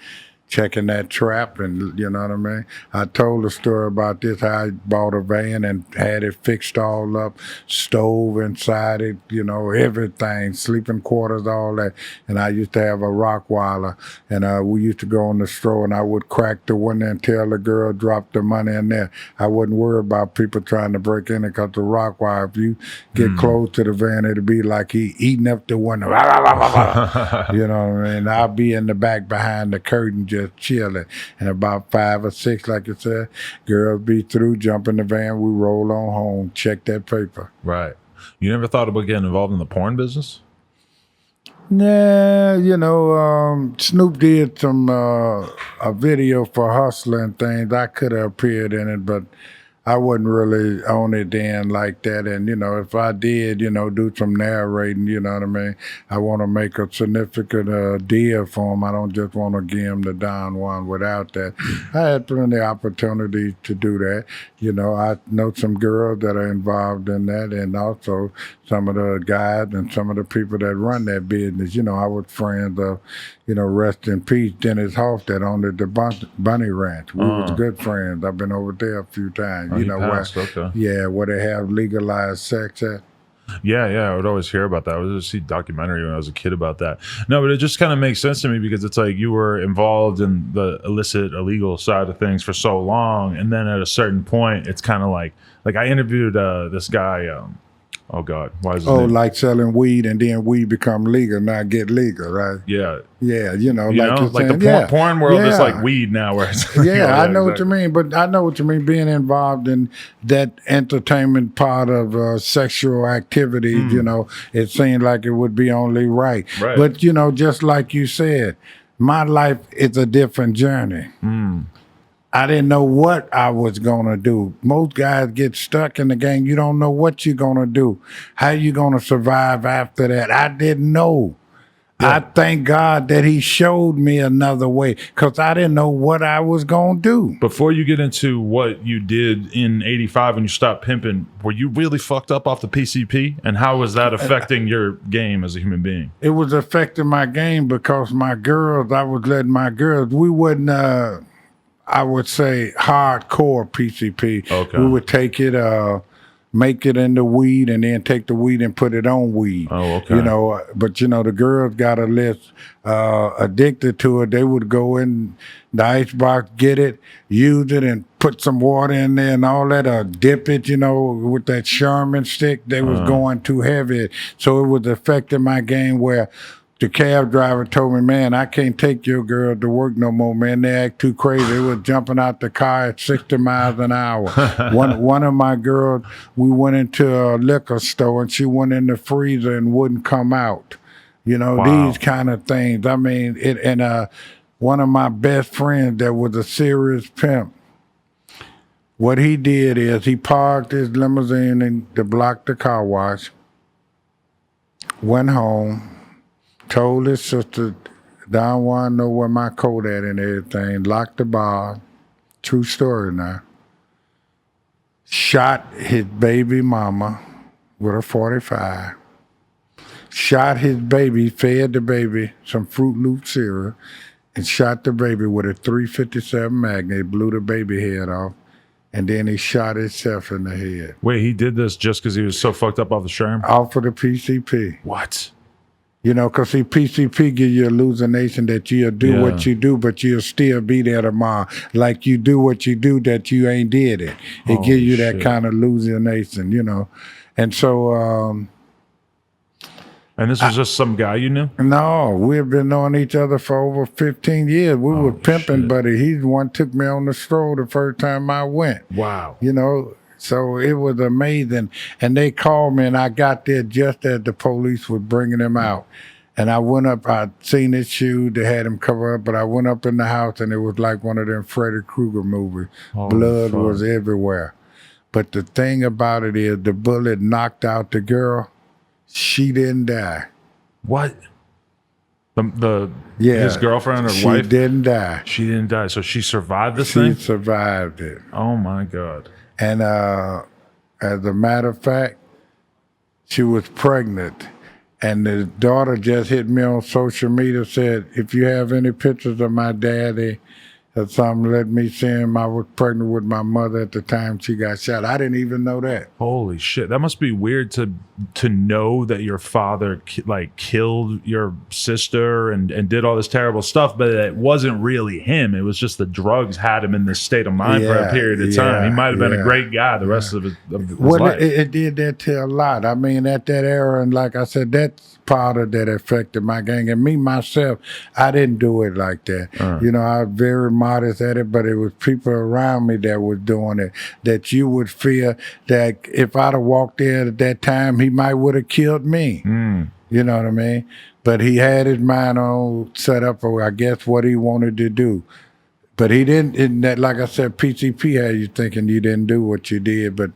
B: Checking that trap, and you know what I mean? I told a story about this, how I bought a van and had it fixed all up, stove inside it, everything, sleeping quarters, all that. And I used to have a Rottweiler, and we used to go on the store, and I would crack the window and tell the girl drop the money in there. I wouldn't worry about people trying to break in it, because the Rottweiler, if you get close to the van, it'll be like he eating up the window. You know what I mean? I'll be in the back behind the curtain just chilling. And about 5 or 6, like you said, girls be through, jump in the van, we roll on home, check that paper.
A: Right. You never thought about getting involved in the porn business?
B: Nah, Snoop did some a video for Hustler and things. I could have appeared in it, but I wasn't really on it then like that. And, if I did, do some narrating, you know what I mean? I want to make a significant deal for him. I don't just want to give him the Don Juan without that. I had plenty of opportunities to do that. I know some girls that are involved in that, and also some of the guys and some of the people that run that business. I was friends of, rest in peace, Dennis Hoff, that owned the Bunny Ranch. We was good friends. I've been over there a few times. Where they have legalized sex at.
A: Yeah, I would always hear about that. I would see a documentary when I was a kid about that. No, but it just kind of makes sense to me, because it's like you were involved in the illicit, illegal side of things for so long, and then at a certain point, it's kind of like I interviewed this guy. Oh God, why is his name?
B: Like selling weed, and then weed become legal, not get legal, right?
A: Yeah.
B: Yeah, like
A: the porn world is like weed now. Where it's
B: I know what you mean, but I know what you mean, being involved in that entertainment part of sexual activities, it seemed like it would be only right. But, just like you said, my life is a different journey. I didn't know what I was going to do. Most guys get stuck in the game. You don't know what you're going to do. How you going to survive after that? I didn't know. Yeah. I thank God that he showed me another way, because I didn't know what I was going to do.
A: Before you get into what you did in 85 when you stopped pimping, were you really fucked up off the PCP? And how was that affecting your game as a human being?
B: It was affecting my game because I was letting my girls, we wouldn't, I would say hardcore PCP.
A: Okay.
B: We would take it, make it into weed, and then take the weed and put it on weed.
A: Oh, okay.
B: But the girls got a list, addicted to it. They would go in the icebox, get it, use it, and put some water in there and all that, or dip it, with that Sherman stick. They was going too heavy. So it was affecting my game, where the cab driver told me, man, I can't take your girl to work no more, man. They act too crazy. They was jumping out the car at 60 miles an hour. One of my girls, we went into a liquor store, and she went in the freezer and wouldn't come out.
A: Wow.
B: These kind of things. I mean, one of my best friends that was a serious pimp, what he did is he parked his limousine to block the car wash, went home, told his sister, Don Juan know where my coat at and everything, locked the bar, true story now, shot his baby mama with a 45, shot his baby, fed the baby some Fruit Loop cereal, and shot the baby with a .357 Magnum, blew the baby head off, and then he shot himself in the head.
A: Wait, he did this just because he was so fucked up off the sherm?
B: Off of the PCP.
A: What?
B: You know, because see, PCP give you hallucination that you'll do what you do, but you'll still be there tomorrow. Like you do what you do that you ain't did it. It gives you that kind of hallucination, you know. And so...
A: and this was just some guy you knew?
B: No, we've been knowing each other for over 15 years. We were pimping, buddy. He's the one took me on the stroll the first time I went.
A: Wow.
B: You know, so it was amazing. And they called me, and I got there just as the police was bringing him out. And I went up, I'd seen his shoe, they had him covered up, but I went up in the house, and it was like one of them Freddy Krueger movies. Blood was everywhere. But the thing about it is, the bullet knocked out the girl. She didn't die.
A: What? His girlfriend or wife?
B: She didn't die.
A: She didn't die. So she survived this thing?
B: She survived it.
A: Oh my God.
B: And as a matter of fact, she was pregnant. And the daughter just hit me on social media, said, if you have any pictures of my daddy or something, let me see him. I was pregnant with my mother at the time she got shot. I didn't even know that.
A: Holy shit. That must be weird to know that your father killed your sister and did all this terrible stuff, but it wasn't really him. It was just the drugs had him in this state of mind for a period of time. He might have been a great guy the rest of his life.
B: It did that to a lot. I mean, at that era, and like I said, that's part of that affected my gang. And me, myself, I didn't do it like that. You know, I was very modest at it, but it was people around me that was doing it, that you would fear that if I'd have walked there at that time, he might would have killed me. You know what I mean? But he had his mind on set up for, I guess, what he wanted to do. But he didn't, like I said, PCP had you thinking you didn't do what you did, but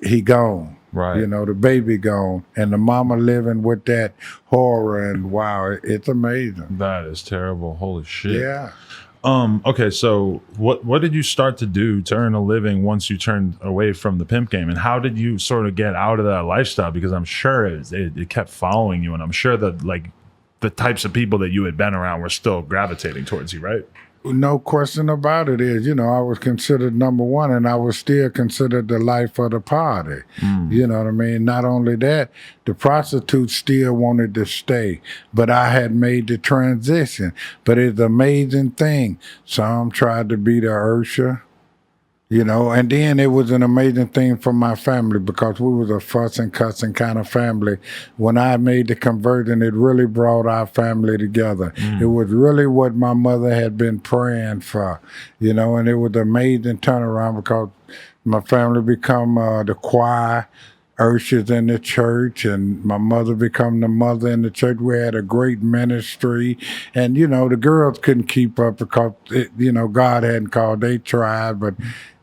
B: he gone.
A: Right.
B: You know, the baby gone, and the mama living with that horror, and wow, it's amazing.
A: That is terrible. Holy shit.
B: Yeah.
A: Okay, so what did you start to do to earn a living once you turned away from the pimp game, and how did you sort of get out of that lifestyle? Because I'm sure it kept following you, and I'm sure that like the types of people that you had been around were still gravitating towards you, right?
B: No question about it is, you know, I was considered number one, and I was still considered the life of the party. You know what I mean? Not only that, the prostitutes still wanted to stay, but I had made the transition. But it's an amazing thing. Some tried to be the usher, you know, and then it was an amazing thing for my family because we was a fuss and cussing kind of family. When I made the conversion, it really brought our family together. It was really what my mother had been praying for, you know, and it was an amazing turnaround because my family become the choir, ushers in the church, and my mother become the mother in the church. We had a great ministry, and you know the girls couldn't keep up because you know God hadn't called. They tried, but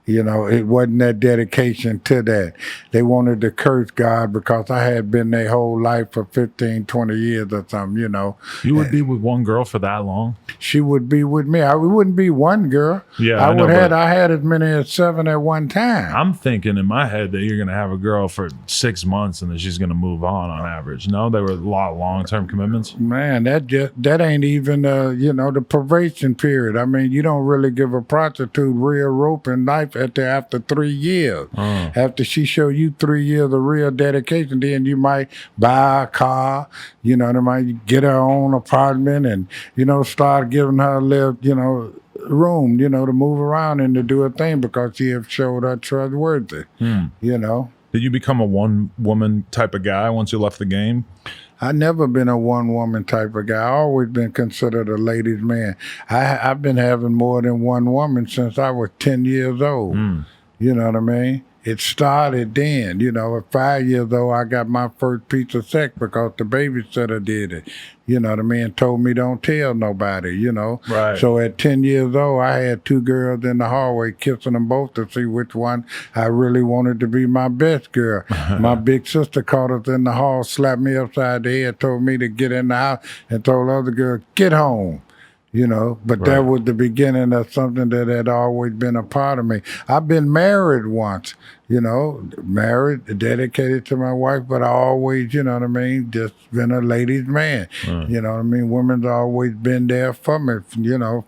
B: you know, it wasn't that dedication to that. They wanted to curse God because I had been their whole life for 15, 20 years or something, you know.
A: You would be with one girl for that long?
B: She would be with me. I wouldn't be one girl.
A: Yeah,
B: I had as many as 7 at one time.
A: I'm thinking in my head that you're going to have a girl for 6 months and then she's going to move on average. No, they were a lot of long-term commitments.
B: Man, that ain't even, you know, the probation period. I mean, you don't really give a prostitute real rope in life after 3 years. After she show you 3 years of real dedication, then you might buy a car, you know, they might get her own apartment and, you know, start giving her a little, you know, room, you know, to move around and to do her thing because she have showed her trustworthy, you know. Did
A: you become a one-woman type of guy once you left the game?
B: I never been a one-woman type of guy. I always been considered a ladies' man. I've been having more than one woman since I was 10 years old. You know what I mean? It started then. You know, at 5 years old, I got my first piece of sex because the babysitter did it. You know what I mean? Told me don't tell nobody, you know?
A: Right.
B: So at 10 years old, I had 2 girls in the hallway kissing them both to see which one I really wanted to be my best girl. My big sister caught us in the hall, slapped me upside the head, told me to get in the house, and told the other girl, get home. But
A: Right.
B: that was the beginning of something that had always been a part of me. I've been married once, married, dedicated to my wife, but I always, just been a ladies' man. Women's always been there for me,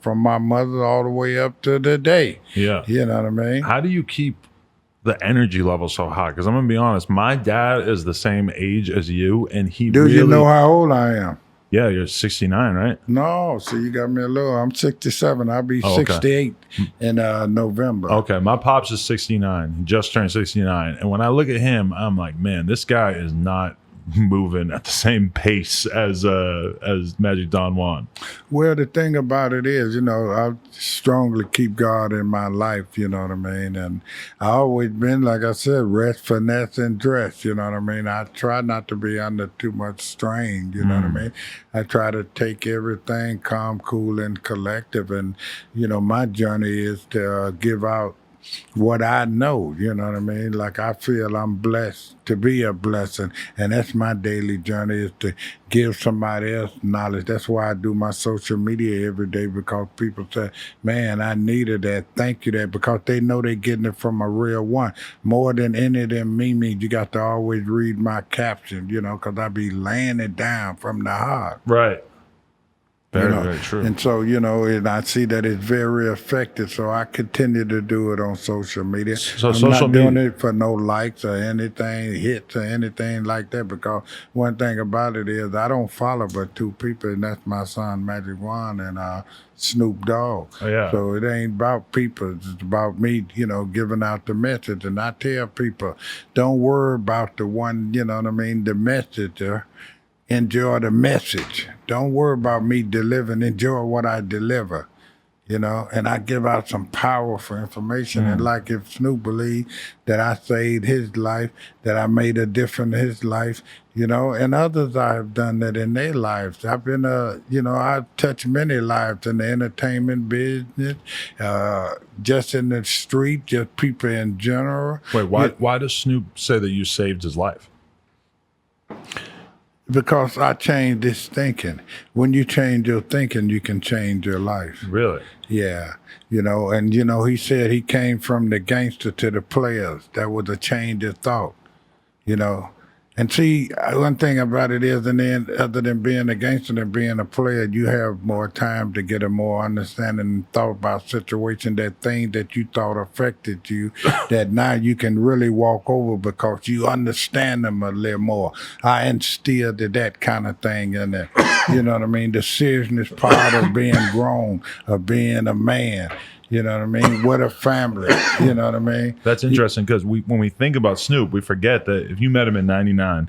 B: from my mother all the way up to the day.
A: Yeah.
B: You know what I mean?
A: How do you keep the energy level so high? Because I'm gonna be honest, my dad is the same age as you, and he
B: Do
A: really.
B: you know how old I am?
A: Yeah, you're 69, right?
B: No, so you got me a little. I'm 67. I'll be
A: Oh, okay.
B: 68 in November.
A: Okay, my pops is 69. He just turned 69, and when I look at him, I'm like, man, this guy is not moving at the same pace as Magic Don Juan.
B: Well, the thing about it is, I strongly keep God in my life, you know what I mean? And I always been, like I said, rest, finesse, and dress, you know what I mean? I try not to be under too much strain, you know what I mean? I try to take everything calm, cool, and collective. And, my journey is to give out what I know, you know what I mean? Like I feel I'm blessed to be a blessing. And that's my daily journey, is to give somebody else knowledge. That's why I do my social media every day, because people say, man, I needed that. Thank you that, because they know they're getting it from a real one. More than any of them memes, you got to always read my caption, because I be laying it down from the heart.
A: Right. Very true.
B: And so, and I see that it's very effective. So I continue to do it on social media.
A: So
B: I'm
A: social
B: not doing
A: media-
B: it for no likes or anything, hits or anything like that, because one thing about it is I don't follow but two people, and that's my son, Magic Juan, and Snoop Dogg.
A: Oh, yeah.
B: So it ain't about people. It's about me, giving out the message. And I tell people, don't worry about the one, the messenger. Enjoy the message. Don't worry about me delivering. Enjoy what I deliver, and I give out some powerful information. And like if Snoop believed that I saved his life, that I made a difference in his life, and others I have done that in their lives. I've been, I've touched many lives in the entertainment business, just in the street, just people in general.
A: Wait, why does Snoop say that you saved his life?
B: Because I changed this thinking. When you change your thinking, you can change your life.
A: Really?
B: Yeah. And he said he came from the gangster to the players. That was a change of thought, And see, one thing about it is, and then other than being a gangster and being a player, you have more time to get a more understanding and thought about situation, that thing that you thought affected you, that now you can really walk over because you understand them a little more. I instilled that kind of thing in there. You know what I mean? The seriousness part of being grown, of being a man. You know what I mean? What a family. You know what I mean?
A: That's interesting, because when we think about Snoop, we forget that if you met him in 99,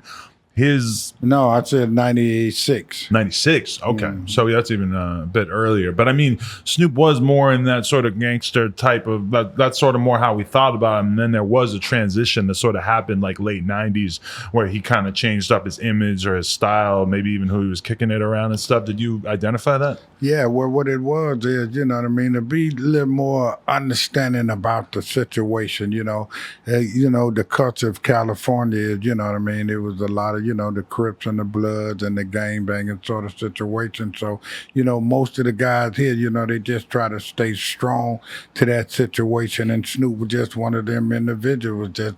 A: his
B: No, I said 96.
A: 96. Okay. So that's even a bit earlier. But I mean, Snoop was more in that sort of gangster type of, that's sort of more how we thought about him. And then there was a transition that sort of happened like late 90s, where he kind of changed up his image or his style, maybe even who he was kicking it around and stuff. Did you identify that?
B: Yeah, well, what it was is, to be a little more understanding about the situation, the culture of California is, it was a lot of, the Crips and the Bloods and the gangbanging sort of situation. So, most of the guys here, they just try to stay strong to that situation. And Snoop was just one of them individuals that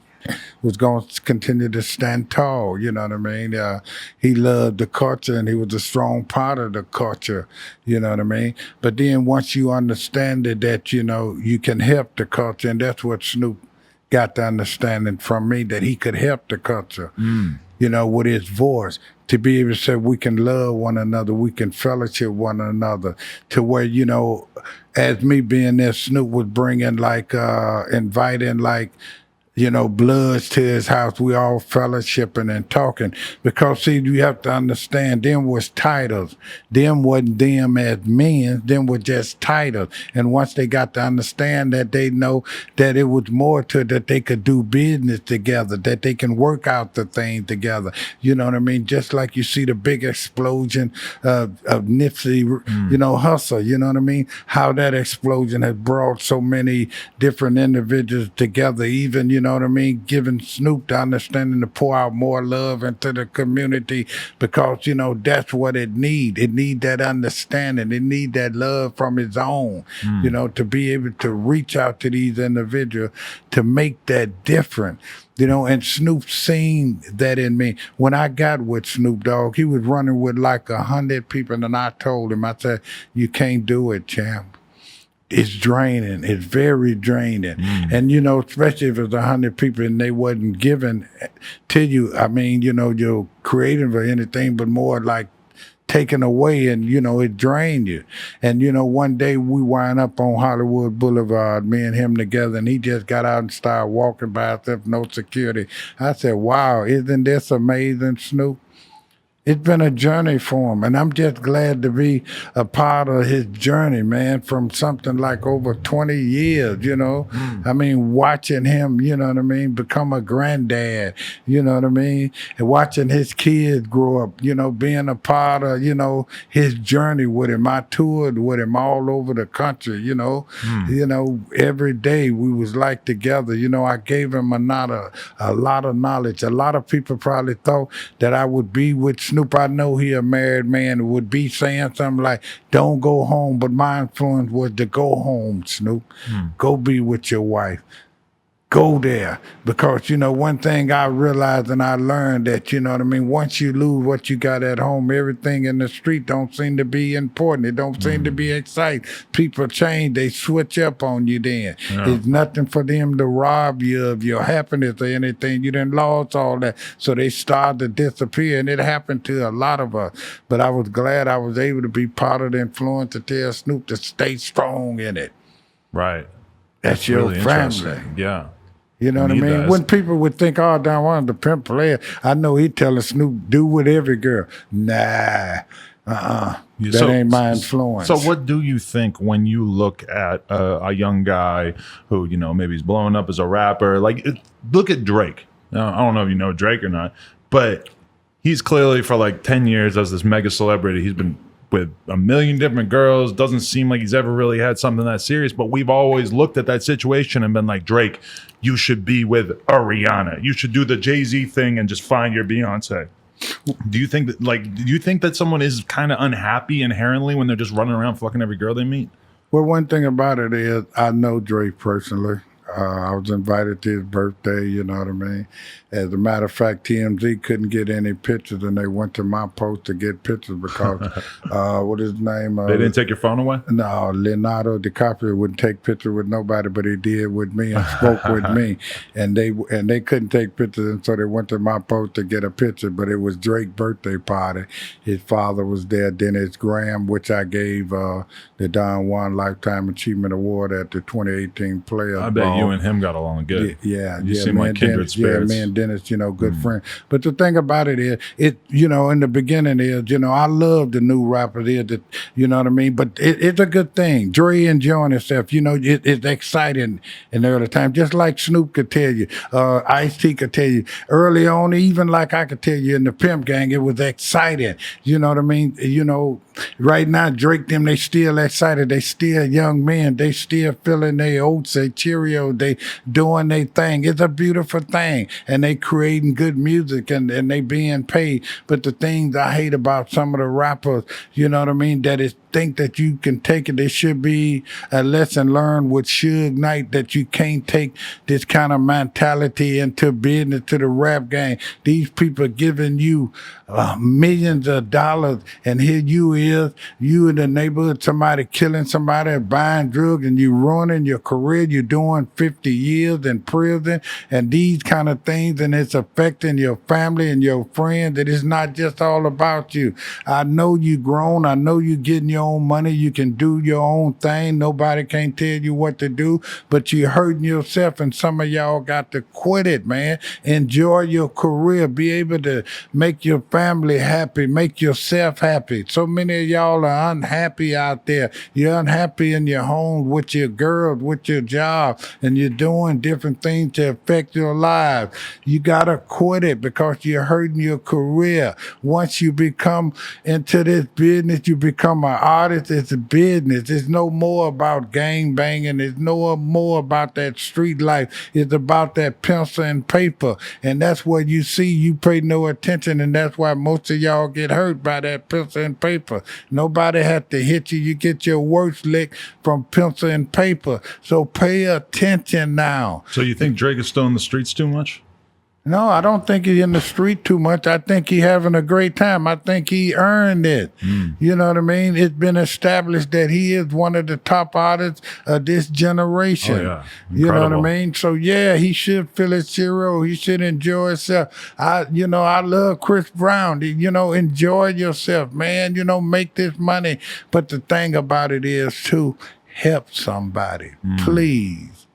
B: was going to continue to stand tall, you know what I mean? He loved the culture, and he was a strong part of the culture, you know what I mean? But then once you understand that, you can help the culture, and that's what Snoop got the understanding from me, that he could help the culture, with his voice, to be able to say we can love one another, we can fellowship one another, to where, as me being there, Snoop was bringing inviting Bloods to his house. We all fellowshipping and talking. Because, see, you have to understand, them was titles. Them wasn't them as men. Them were just titles. And once they got to understand that, they know that it was more to it, that they could do business together, that they can work out the thing together. You know what I mean? Just like you see the big explosion of Nipsey, Hussle. You know what I mean? How that explosion has brought so many different individuals together. Even, know what I mean, giving Snoop the understanding to pour out more love into the community because, you know, that's what it need. It need that understanding. It need that love from his own, you know, to be able to reach out to these individuals to make that difference. You know, and Snoop seen that in me. When I got with Snoop Dogg, he was running with like 100 people, and I told him, I said, you can't do it, champ. It's draining. It's very draining. And, you know, especially if it's 100 people and they wasn't given to you, I mean, you know, you're creative or anything, but more like taken away, and, you know, it drained you. And, you know, one day we wind up on Hollywood Boulevard, me and him together, and he just got out and started walking by himself, no security. I said, wow, isn't this amazing, Snoop? It's been a journey for him, and I'm just glad to be a part of his journey, man, from something like over 20 years, you know? I mean, watching him, you know what I mean, become a granddad, you know what I mean? And watching his kids grow up, you know, being a part of, you know, his journey with him. I toured with him all over the country, you know? You know, every day we was like together. You know, I gave him a lot of knowledge. A lot of people probably thought that I would be with Snoop. I know he a married man who would be saying something like, don't go home, but my influence was to go home, Snoop. Go be with your wife. Go there. Because, you know, one thing I realized and I learned that, you know what I mean, once you lose what you got at home, everything in the street don't seem to be important. It don't seem to be exciting. People change. They switch up on you then. It's nothing for them to rob you of your happiness or anything. You done lost all that. So they start to disappear, and it happened to a lot of us. But I was glad I was able to be part of the influence to tell Snoop to stay strong in it.
A: Right.
B: That's your
A: really
B: family.
A: interesting. Yeah.
B: You know what I
A: He
B: mean?
A: does.
B: When people would think, oh, Don Juan's the pimp player, I know he telling Snoop, do with every girl. Nah, that ain't my influence.
A: So what do you think when you look at a young guy who, you know, maybe he's blowing up as a rapper? Like, look at Drake. Now, I don't know if you know Drake or not, but he's clearly for like 10 years as this mega celebrity. He's been with a million different girls. Doesn't seem like he's ever really had something that serious, but we've always looked at that situation and been like, Drake, you should be with a Rihanna. You should do the Jay-Z thing and just find your Beyonce. Do you think that someone is kind of unhappy inherently when they're just running around fucking every girl they meet?
B: Well, one thing about it is I know Drake personally. I was invited to his birthday, you know what I mean? As a matter of fact, TMZ couldn't get any pictures, and they went to my post to get pictures because, what is his name?
A: They didn't take your phone away?
B: No, Leonardo DiCaprio wouldn't take pictures with nobody, but he did with me and spoke with me. And they couldn't take pictures, and so they went to my post to get a picture, but it was Drake's birthday party. His father was there, Dennis Graham, which I gave the Don Juan Lifetime Achievement Award at the 2018 Players
A: I bet
B: Ball.
A: you and him got along good.
B: Yeah,
A: You seem like kindred
B: Dennis,
A: spirits.
B: Yeah, me and Dennis, you know, good friend. But the thing about it is, you know, in the beginning is, you know, I love the new rappers here, that, you know what I mean? But it's a good thing. Dre enjoying himself, you know, it's exciting in the early time. Just like Snoop could tell you, Ice-T could tell you. Early on, even like I could tell you in the Pimp Gang, it was exciting. You know what I mean? You know, right now, Drake, them, they still excited. They still young men. They still feeling their oats, their Cheerios. They doing their thing. It's a beautiful thing. And they creating good music and they being paid. But the things I hate about some of the rappers, you know what I mean, that is think that you can take it. There should be a lesson learned with Suge Knight that you can't take this kind of mentality into business, to the rap game. These people are giving you millions of dollars, and here you in the neighborhood, somebody killing somebody, buying drugs, and you ruining your career. You're doing 50 years in prison and these kind of things, and it's affecting your family and your friends. It is not just all about you. I know you grown. I know you getting your own money. You can do your own thing. Nobody can tell you what to do, but you're hurting yourself, and some of y'all got to quit it, man. Enjoy your career. Be able to make your family happy. Make yourself happy. So many of y'all are unhappy out there. You're unhappy in your home, with your girls, with your job. and you're doing different things to affect your life. You got to quit it because you're hurting your career. Once you become into this business, you become an artist. It's a business. It's no more about gang banging. It's no more about that street life. It's about that pencil and paper. And that's what you see. You pay no attention, and that's why most of y'all get hurt by that pencil and paper. Nobody had to hit you. You get your worst lick from pencil and paper. So pay attention now.
A: So you think Drake is still in the streets too much?
B: No, I don't think he's in the street too much. I think he's having a great time. I think he earned it. You know what I mean? It's been established that he is one of the top artists of this generation.
A: Oh, yeah.
B: You know what I
A: Incredible.
B: mean? So yeah, he should feel his hero. He should enjoy himself. I love Chris Brown. Enjoy yourself, man. Make this money. But the thing about it is too, help somebody, please.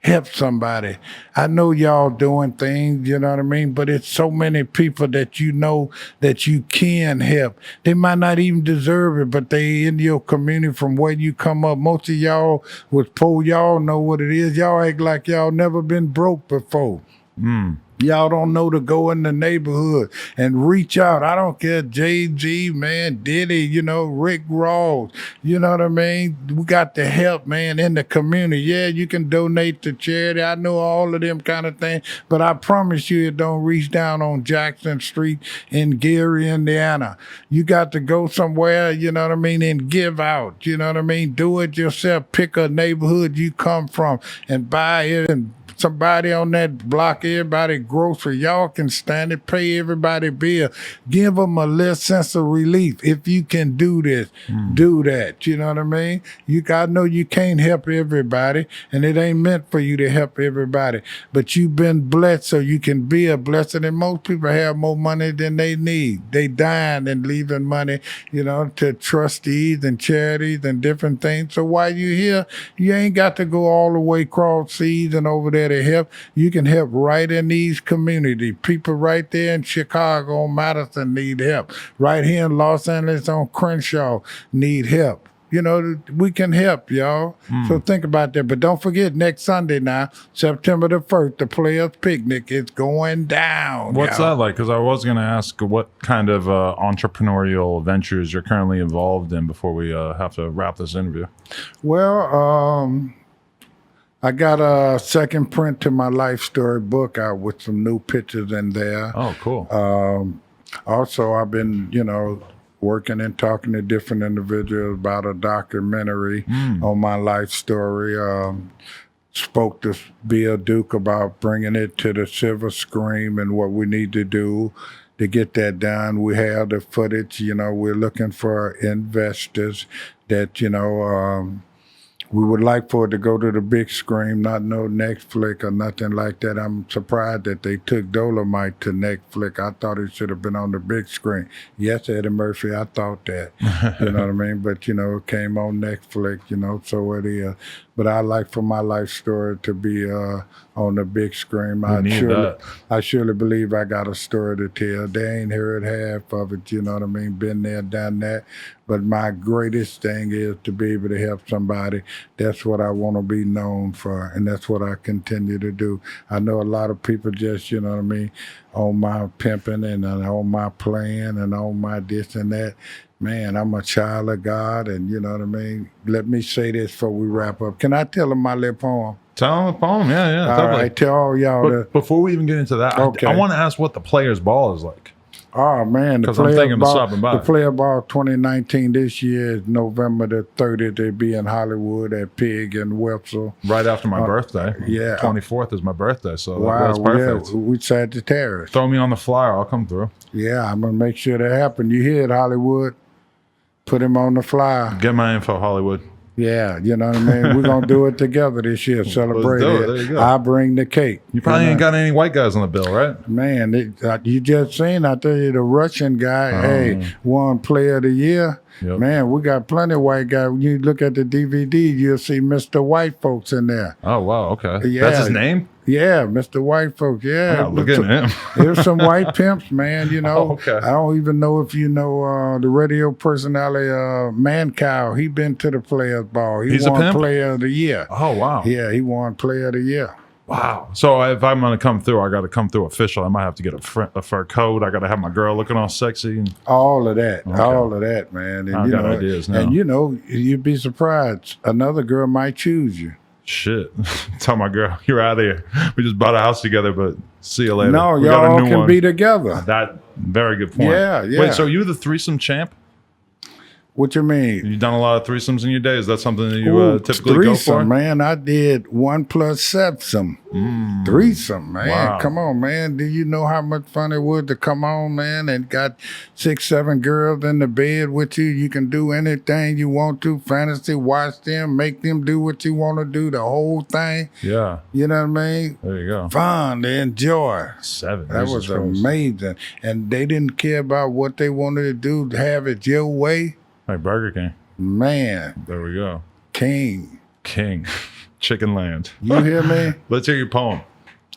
B: Help somebody. I know y'all doing things, you know what I mean? But it's so many people that you know that you can help. They might not even deserve it, but they in your community from where you come up. Most of y'all was poor. Y'all know what it is. Y'all act like y'all never been broke before. Y'all don't know to go in the neighborhood and reach out. I don't care, Jay-Z, man, Diddy, Rick Ross. You know what I mean? We got to help, man, in the community. Yeah, you can donate to charity. I know all of them kind of things, but I promise you it don't reach down on Jackson Street in Gary, Indiana. You got to go somewhere, you know what I mean, and give out. You know what I mean? Do it yourself. Pick a neighborhood you come from and buy it and somebody on that block, everybody grocery, y'all can stand it, pay everybody bill, give them a little sense of relief. If you can do this, do that. You know what I mean? You gotta know you can't help everybody, and it ain't meant for you to help everybody. But you've been blessed, so you can be a blessing. And most people have more money than they need. They dying and leaving money, to trustees and charities and different things. So while you're here, you ain't got to go all the way across seas and over there to help. You can help right in these communities. People right there in Chicago on Madison need help. Right here in Los Angeles on Crenshaw need help. We can help, y'all. So think about that. But don't forget, next Sunday now, September the 1st, the Players Picnic is going down.
A: What's
B: y'all.
A: that like? Because I was going to ask what kind of entrepreneurial ventures you're currently involved in before we have to wrap this interview.
B: Well, I got a second print to my life story book out with some new pictures in there.
A: Oh, cool.
B: Also, I've been, working and talking to different individuals about a documentary on my life story. Spoke to Bill Duke about bringing it to the silver screen and what we need to do to get that done. We have the footage, we're looking for investors that, we would like for it to go to the big screen, not no Netflix or nothing like that. I'm surprised that they took Dolomite to Netflix. I thought it should have been on the big screen. Yes, Eddie Murphy, I thought that. You know what I mean? But, it came on Netflix, so it is. But I like for my life story to be on the big screen. I surely believe I got a story to tell. They ain't heard half of it, you know what I mean? Been there, done that. But my greatest thing is to be able to help somebody. That's what I want to be known for, and that's what I continue to do. I know a lot of people just, you know what I mean, on my pimping and on my playing and on my this and that. Man, I'm a child of God, and you know what I mean? Let me say this before we wrap up. Can I tell them my little poem?
A: Tell them a poem, yeah.
B: All
A: totally.
B: right, tell all y'all
A: But before we even get into that,
B: Okay.
A: I want to ask what the Players Ball is like.
B: Oh, man.
A: Because I'm thinking of stopping by.
B: The Player Ball 2019 this year is November the 30th. They'll be in Hollywood at Pig and Wetzel.
A: Right after my birthday.
B: Yeah.
A: 24th is my birthday, so
B: Wow,
A: that's perfect.
B: yeah, we Sagittarius.
A: Throw me on the flyer. I'll come through.
B: Yeah, I'm going to make sure that happens. You hear it, Hollywood? Put him on the flyer.
A: Get my info, Hollywood.
B: Yeah, you know what I mean? We're going to do it together this year, celebrate
A: do it.
B: it.
A: There you go.
B: I'll bring the cake.
A: You probably ain't got any white guys on the bill, right?
B: Man, you just seen, I tell you, the Russian guy, won Player of the Year.
A: Yep.
B: Man, we got plenty of white guys. When you look at the DVD, you'll see Mr. White folks in there.
A: Oh, wow, okay.
B: Yeah.
A: That's his name?
B: Yeah, Mr. White Folks. Yeah,
A: Look at him.
B: There's some white pimps, man. You know,
A: Oh, okay.
B: I don't even know if you know the radio personality Man Cow. He been to the Players Ball.
A: He's a
B: won
A: pimp?
B: Player of the Year.
A: Oh, wow.
B: Yeah, he won Player of the Year.
A: Wow. So if I'm going to come through, I got to come through official. I might have to get a fur coat. I got to have my girl looking all sexy. And
B: All of that,
A: Okay.
B: all of that, man. And
A: I got ideas now.
B: And you know, you'd be surprised. Another girl might choose you.
A: Shit. Tell my girl, you're out of here. We just bought a house together, but see you later.
B: No,
A: We got a
B: y'all
A: new
B: can
A: one.
B: be together.
A: That very good point.
B: Yeah, yeah.
A: Wait, so you the threesome champ?
B: What you mean?
A: You've done a lot of threesomes in your day. Is that something that you
B: Ooh,
A: typically
B: threesome,
A: go for?
B: man. I did 1+7. Threesome, man.
A: Wow.
B: Come on, man. Do you know how much fun it was to come on, man, and got 6, 7 girls in the bed with you? You can do anything you want to. Fantasy, watch them, make them do what you want to do. The whole thing.
A: Yeah.
B: You know what I mean?
A: There you go.
B: Fun to enjoy.
A: 7.
B: That
A: Jesus
B: was
A: Christ.
B: amazing. And they didn't care about what they wanted to do, to have it your way.
A: Like Burger King.
B: Man,
A: There we go.
B: king.
A: King. Chicken Land.
B: You hear me?
A: Let's hear your poem.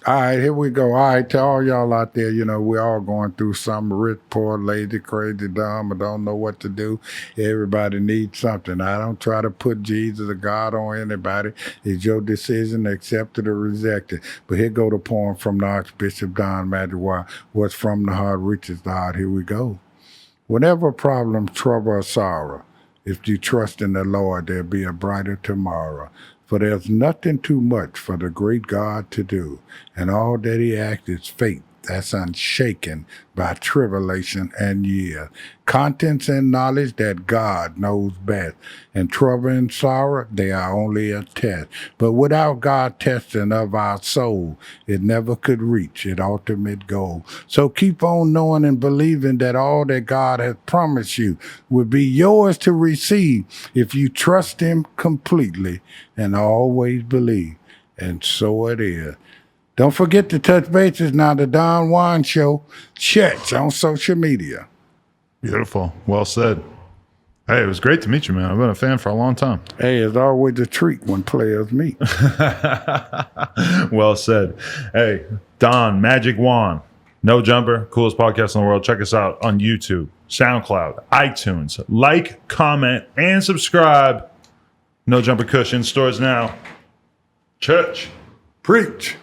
B: All right, here we go. All right, to all y'all out there, you know, we're all going through something, rich, poor, lazy, crazy, dumb, or don't know what to do. Everybody needs something. I don't try to put Jesus or God on anybody. It's your decision to accept it or reject it. But here go the poem from the Archbishop Don Magic Juan. What's from the heart reaches the heart. Here we go. Whenever problem, trouble, or sorrow, if you trust in the Lord, there'll be a brighter tomorrow. For there's nothing too much for the great God to do, and all that he acts is faith that's unshaken by tribulation and years. Contents and knowledge that God knows best, and trouble and sorrow, they are only a test. But without God testing of our soul, it never could reach its ultimate goal. So keep on knowing and believing that all that God has promised you will be yours to receive if you trust him completely and always believe. And so it is. Don't forget to touch bases now. The Don Juan Show. Church on social media.
A: Beautiful. Well said. Hey, it was great to meet you, man. I've been a fan for a long time.
B: Hey, it's always a treat when players meet.
A: Well said. Hey, Don Magic Juan, No Jumper, coolest podcast in the world. Check us out on YouTube, SoundCloud, iTunes. Like, comment, and subscribe. No Jumper Cushion stores now. Church.
B: Preach.